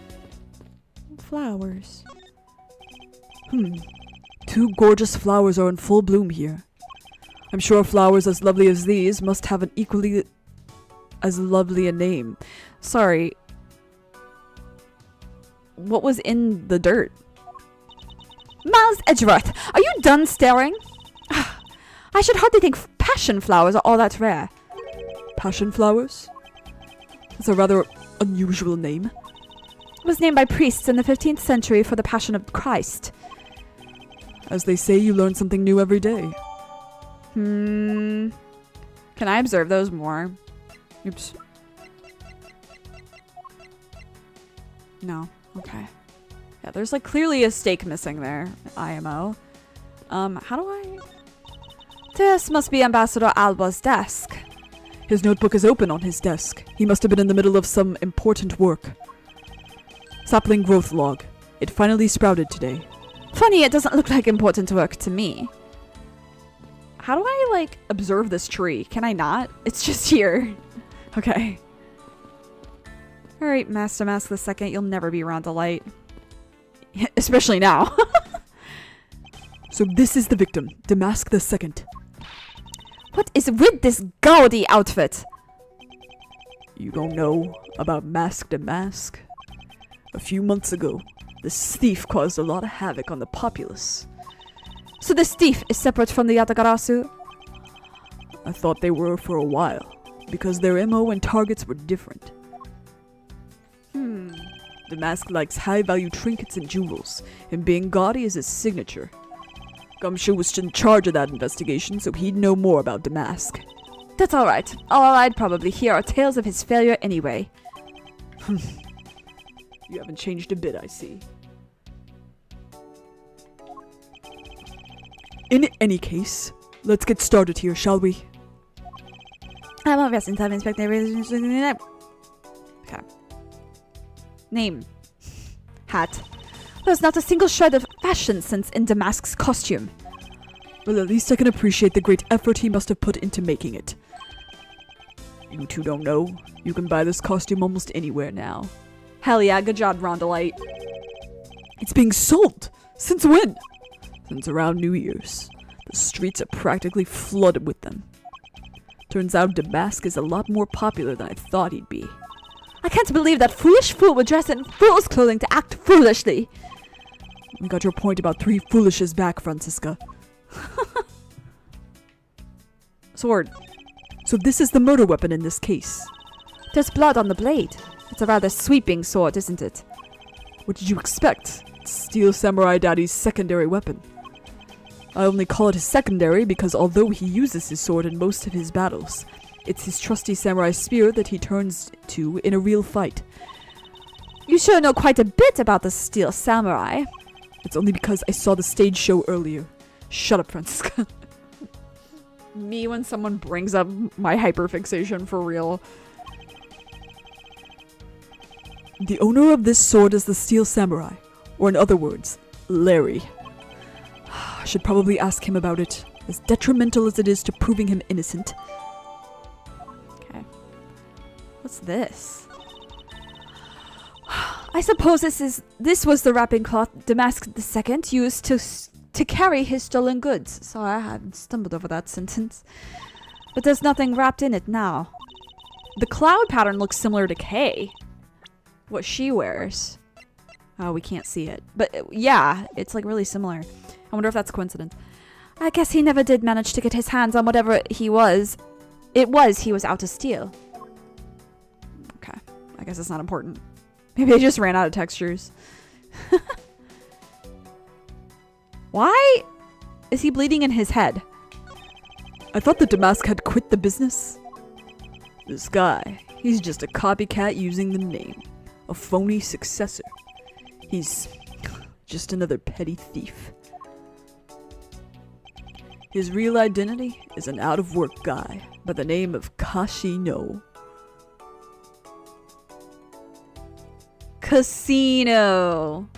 Flowers. 2 gorgeous flowers are in full bloom here. I'm sure flowers as lovely as these must have an equally as lovely a name. Sorry. What was in the dirt? Miles Edgeworth, are you done staring? I should hardly think passion flowers are all that rare. Passion flowers? That's a rather unusual name. It was named by priests in the 15th century for the Passion of Christ. As they say, you learn something new every day. Can I observe those more? Oops. No. Okay. Yeah, there's like clearly a stake missing there. IMO. How do I... This must be Ambassador Alba's desk. His notebook is open on his desk. He must have been in the middle of some important work. Sapling growth log. It finally sprouted today. Funny, it doesn't look like important work to me. How do I, like, observe this tree? Can I not? It's just here. Okay. Alright, Master Mask the Second, you'll never be around the light. Especially now. So this is the victim, Damask the Second. What is with this gaudy outfit? You don't know about Mask Damask? A few months ago, this thief caused a lot of havoc on the populace. So this thief is separate from the Yatagarasu? I thought they were for a while, because their MO and targets were different. Damask likes high-value trinkets and jewels, and being gaudy is his signature. Gumshoe was in charge of that investigation, so he'd know more about Damask. That's alright. All I'd probably hear are tales of his failure anyway. You haven't changed a bit, I see. In any case, let's get started here, shall we? I'm a resting time inspector. Okay. Name. Hat. There's not a single shred of fashion sense in Damask's costume. Well, at least I can appreciate the great effort he must have put into making it. You two don't know. You can buy this costume almost anywhere now. Hell yeah, good job, Rondolite. It's being sold! Since when? Since around New Year's. The streets are practically flooded with them. Turns out Damask is a lot more popular than I thought he'd be. I can't believe that foolish fool would dress in fool's clothing to act foolishly. We got your point about 3 foolishes back, Francisca. Sword. So this is the murder weapon in this case. There's blood on the blade. It's a rather sweeping sword, isn't it? What did you expect? It's Steel Samurai Daddy's secondary weapon. I only call it a secondary because although he uses his sword in most of his battles, it's his trusty samurai spear that he turns to in a real fight. You sure know quite a bit about the Steel Samurai. It's only because I saw the stage show earlier. Shut up, Francisca. Me when someone brings up my hyperfixation for real. The owner of this sword is the Steel Samurai, or in other words, Larry. I should probably ask him about it, as detrimental as it is to proving him innocent. Okay. What's this? I suppose this was the wrapping cloth Damask II used to carry his stolen goods. Sorry, I had stumbled over that sentence. But there's nothing wrapped in it now. The cloud pattern looks similar to Kay. What she wears. Oh, we can't see it. But yeah, it's like really similar. I wonder if that's a coincidence. I guess he never did manage to get his hands on whatever he was. He was out to steal. Okay. I guess it's not important. Maybe I just ran out of textures. Why is he bleeding in his head? I thought the Damask had quit the business. This guy, he's just a copycat using the name. A phony successor. He's just another petty thief. His real identity is an out-of-work guy by the name of Kashino. Casino.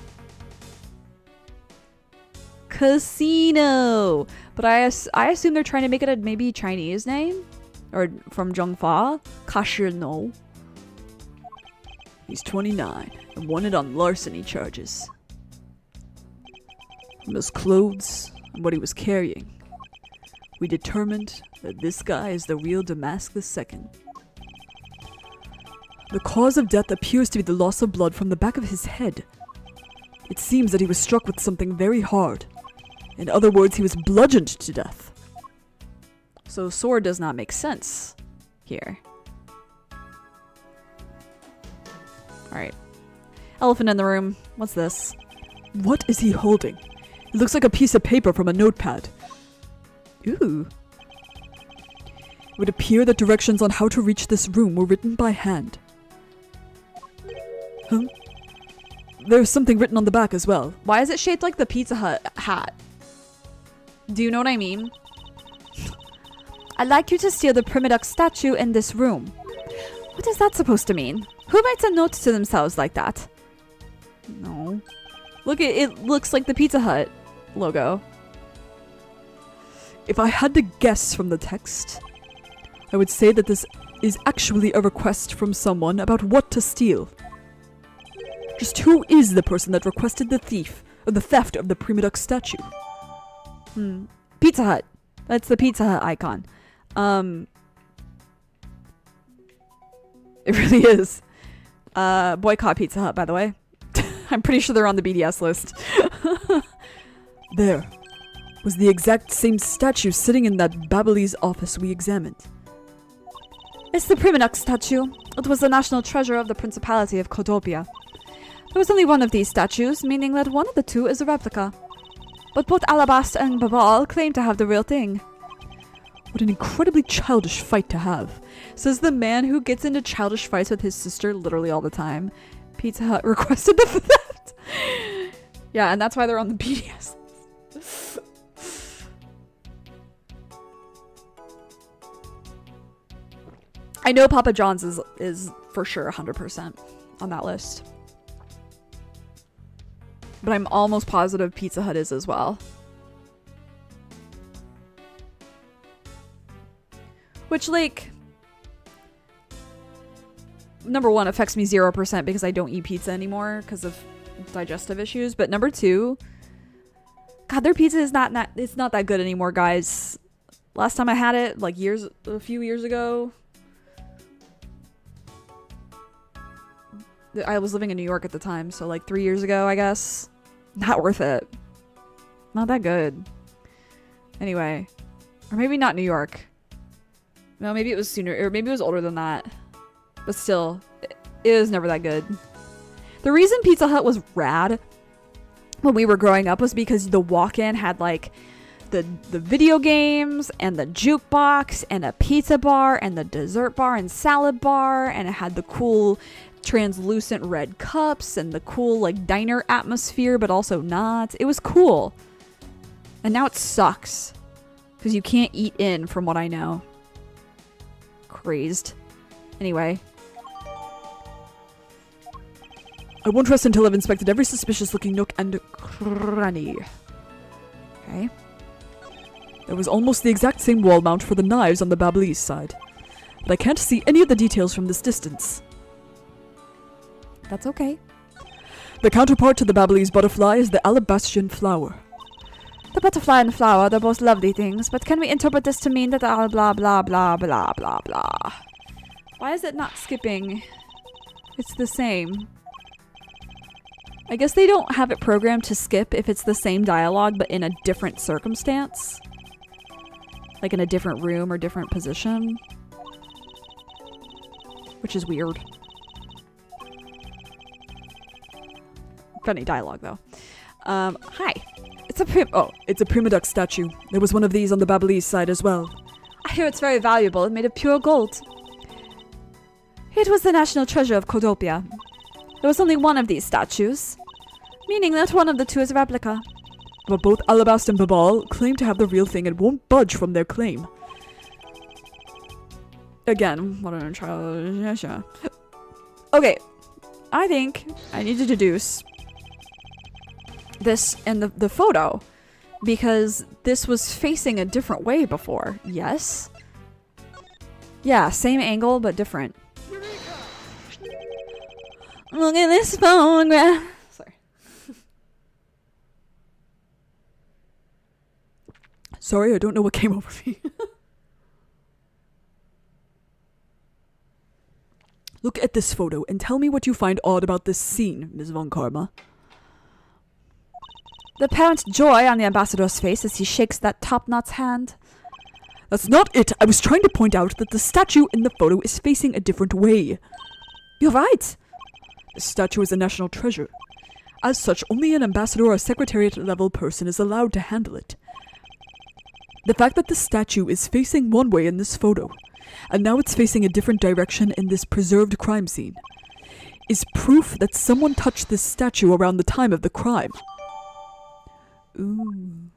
But I assume they're trying to make it a maybe Chinese name? Or from Zhongfa? Kashino. He's 29 and wanted on larceny charges. From his clothes and what he was carrying, we determined that this guy is the real Damask II. The cause of death appears to be the loss of blood from the back of his head. It seems that he was struck with something very hard. In other words, he was bludgeoned to death. So sword does not make sense here. Alright. Elephant in the room. What's this? What is he holding? It looks like a piece of paper from a notepad. Ooh. It would appear that directions on how to reach this room were written by hand. Huh? There's something written on the back as well. Why is it shaped like the Pizza Hut hat? Do you know what I mean? I'd like you to steal the Primidux statue in this room. What is that supposed to mean? Who writes a note to themselves like that? No. Look, it looks like the Pizza Hut logo. If I had to guess from the text, I would say that this is actually a request from someone about what to steal. Just who is the person that requested the theft of the Primidux statue? Pizza Hut. That's the Pizza Hut icon. It really is. Boycott Pizza Hut, by the way. I'm pretty sure they're on the BDS list. There was the exact same statue sitting in that Babalese office we examined. It's the Primidux statue. It was the national treasure of the Principality of Cordopia. There was only one of these statues, meaning that one of the two is a replica. But both Alabasta and Babal claim to have the real thing. What an incredibly childish fight to have. Says the man who gets into childish fights with his sister literally all the time. Pizza Hut requested the theft. Yeah, and that's why they're on the BDS list. I know Papa John's is for sure 100% on that list. But I'm almost positive Pizza Hut is as well. Which, like, number one, affects me 0% because I don't eat pizza anymore because of digestive issues. But number two, God, their pizza is not that good anymore, guys. Last time I had it, like a few years ago. I was living in New York at the time, so like 3 years ago, I guess. Not worth it. Not that good. Anyway. Or maybe not New York. No, maybe it was sooner, or maybe it was older than that. But still, it was never that good. The reason Pizza Hut was rad when we were growing up was because the walk-in had like the video games and the jukebox and a pizza bar and the dessert bar and salad bar, and it had the cool translucent red cups and the cool like diner atmosphere, but also not. It was cool. And now it sucks because you can't eat in, from what I know. Crazed. Anyway. I won't rest until I've inspected every suspicious looking nook and cranny. Okay. There was almost the exact same wall mount for the knives on the Babbleese side. But I can't see any of the details from this distance. That's okay. The counterpart to the Babbleese butterfly is the alabastrian flower. The butterfly and the flower, they're both lovely things, but can we interpret this to mean that blah blah blah blah blah blah blah? Why is it not skipping? It's the same. I guess they don't have it programmed to skip if it's the same dialogue but in a different circumstance. Like in a different room or different position. Which is weird. Funny dialogue though. Hi. It's a prima duck statue. There was one of these on the Babbleese side as well. I hear it's very valuable and made of pure gold. It was the national treasure of Cordopia. There was only one of these statues, meaning that one of the two is a replica. But both Alabast and Babal claim to have the real thing and won't budge from their claim. Again, what an child. Okay, I think I need to deduce this in the photo, because this was facing a different way before. Yes? Yeah, same angle but different. Look at this photograph. Sorry. Sorry, I don't know what came over me. Look at this photo and tell me what you find odd about this scene, Ms. Von Karma. The apparent joy on the ambassador's face as he shakes that top-knot's hand. That's not it. I was trying to point out that the statue in the photo is facing a different way. You're right. The statue is a national treasure. As such, only an ambassador or secretariat-level person is allowed to handle it. The fact that the statue is facing one way in this photo, and now it's facing a different direction in this preserved crime scene, is proof that someone touched this statue around the time of the crime. Ooh.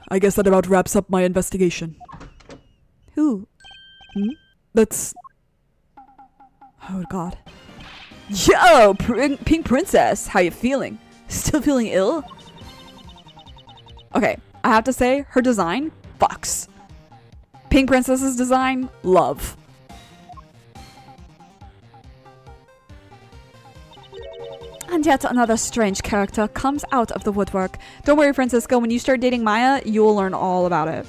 I guess that about wraps up my investigation. Who? That's... Oh god. Yo, Pink Princess, how you feeling? Still feeling ill? Okay, I have to say, her design, fucks. Pink Princess's design, love. And yet another strange character comes out of the woodwork. Don't worry, Francisco, when you start dating Maya, you will learn all about it.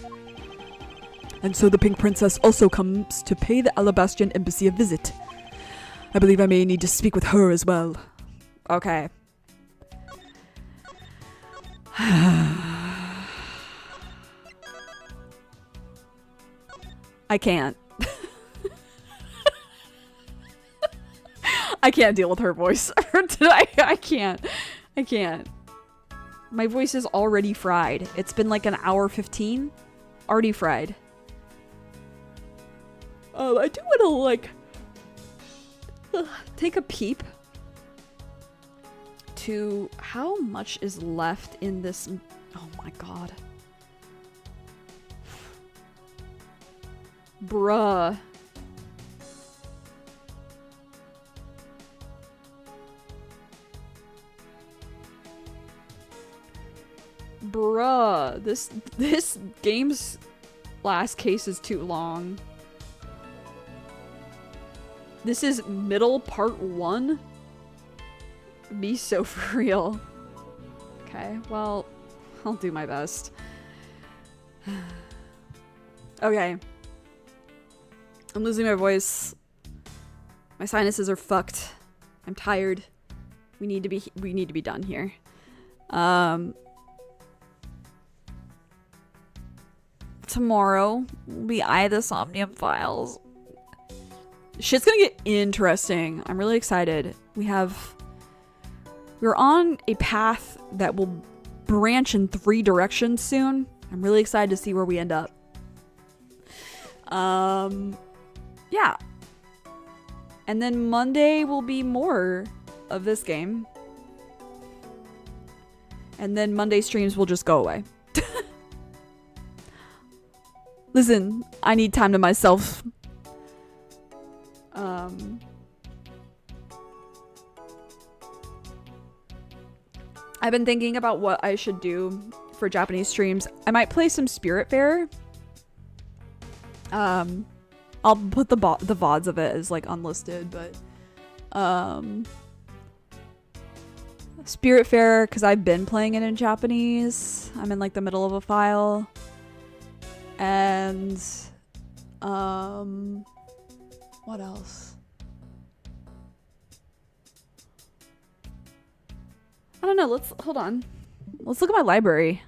And so the Pink Princess also comes to pay the Alabastrian Embassy a visit. I believe I may need to speak with her as well. Okay. I can't. I can't deal with her voice today. I can't. My voice is already fried. It's been like an hour 15. Already fried. I do want to take a peep to how much is left in this. Oh my god. Bruh. Bruh, this game's last case is too long. This is middle part 1? Be so for real. Okay, well, I'll do my best. Okay. I'm losing my voice. My sinuses are fucked. I'm tired. We need to be done here. tomorrow will be Eye of the Somnium Files. Shit's gonna get interesting. I'm really excited. We're on a path that will branch in 3 directions soon. I'm really excited to see where we end up. Yeah. And then Monday will be more of this game. And then Monday streams will just go away. Listen, I need time to myself. I've been thinking about what I should do for Japanese streams. I might play some Spiritfarer. I'll put the VODs of it as like unlisted, but Spiritfarer, because I've been playing it in Japanese. I'm in like the middle of a file. And what else? I don't know. Hold on. Let's look at my library.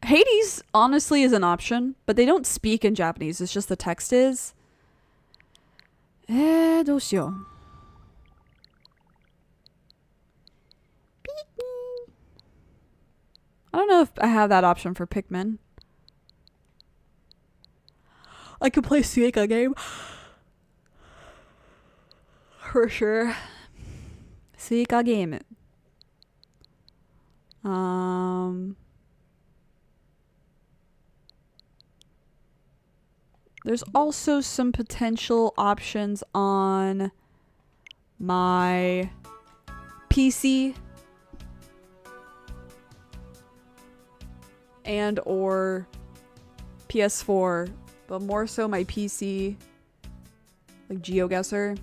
Hades honestly is an option, but they don't speak in Japanese. It's just the text is. どうしよう. I don't know if I have that option for Pikmin. I could play Suika game. For sure. Suika game. There's also some potential options on my PC and or PS4, but more so my PC, like GeoGuessr.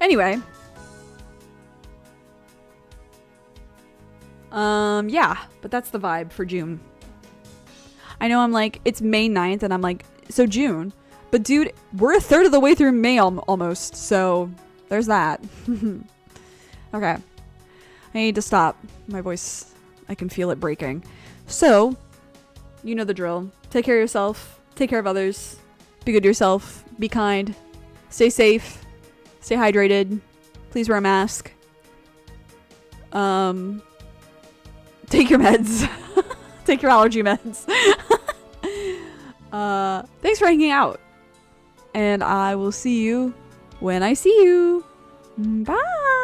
Anyway. Yeah, but that's the vibe for June. I know I'm like, it's May 9th, and I'm like, so June. But dude, we're a third of the way through May almost, so there's that. Okay. I need to stop. My voice, I can feel it breaking. So, you know the drill. Take care of yourself. Take care of others. Be good to yourself. Be kind. Stay safe. Stay hydrated. Please wear a mask. Take your meds. Take your allergy meds. Thanks for hanging out. And I will see you when I see you. Bye.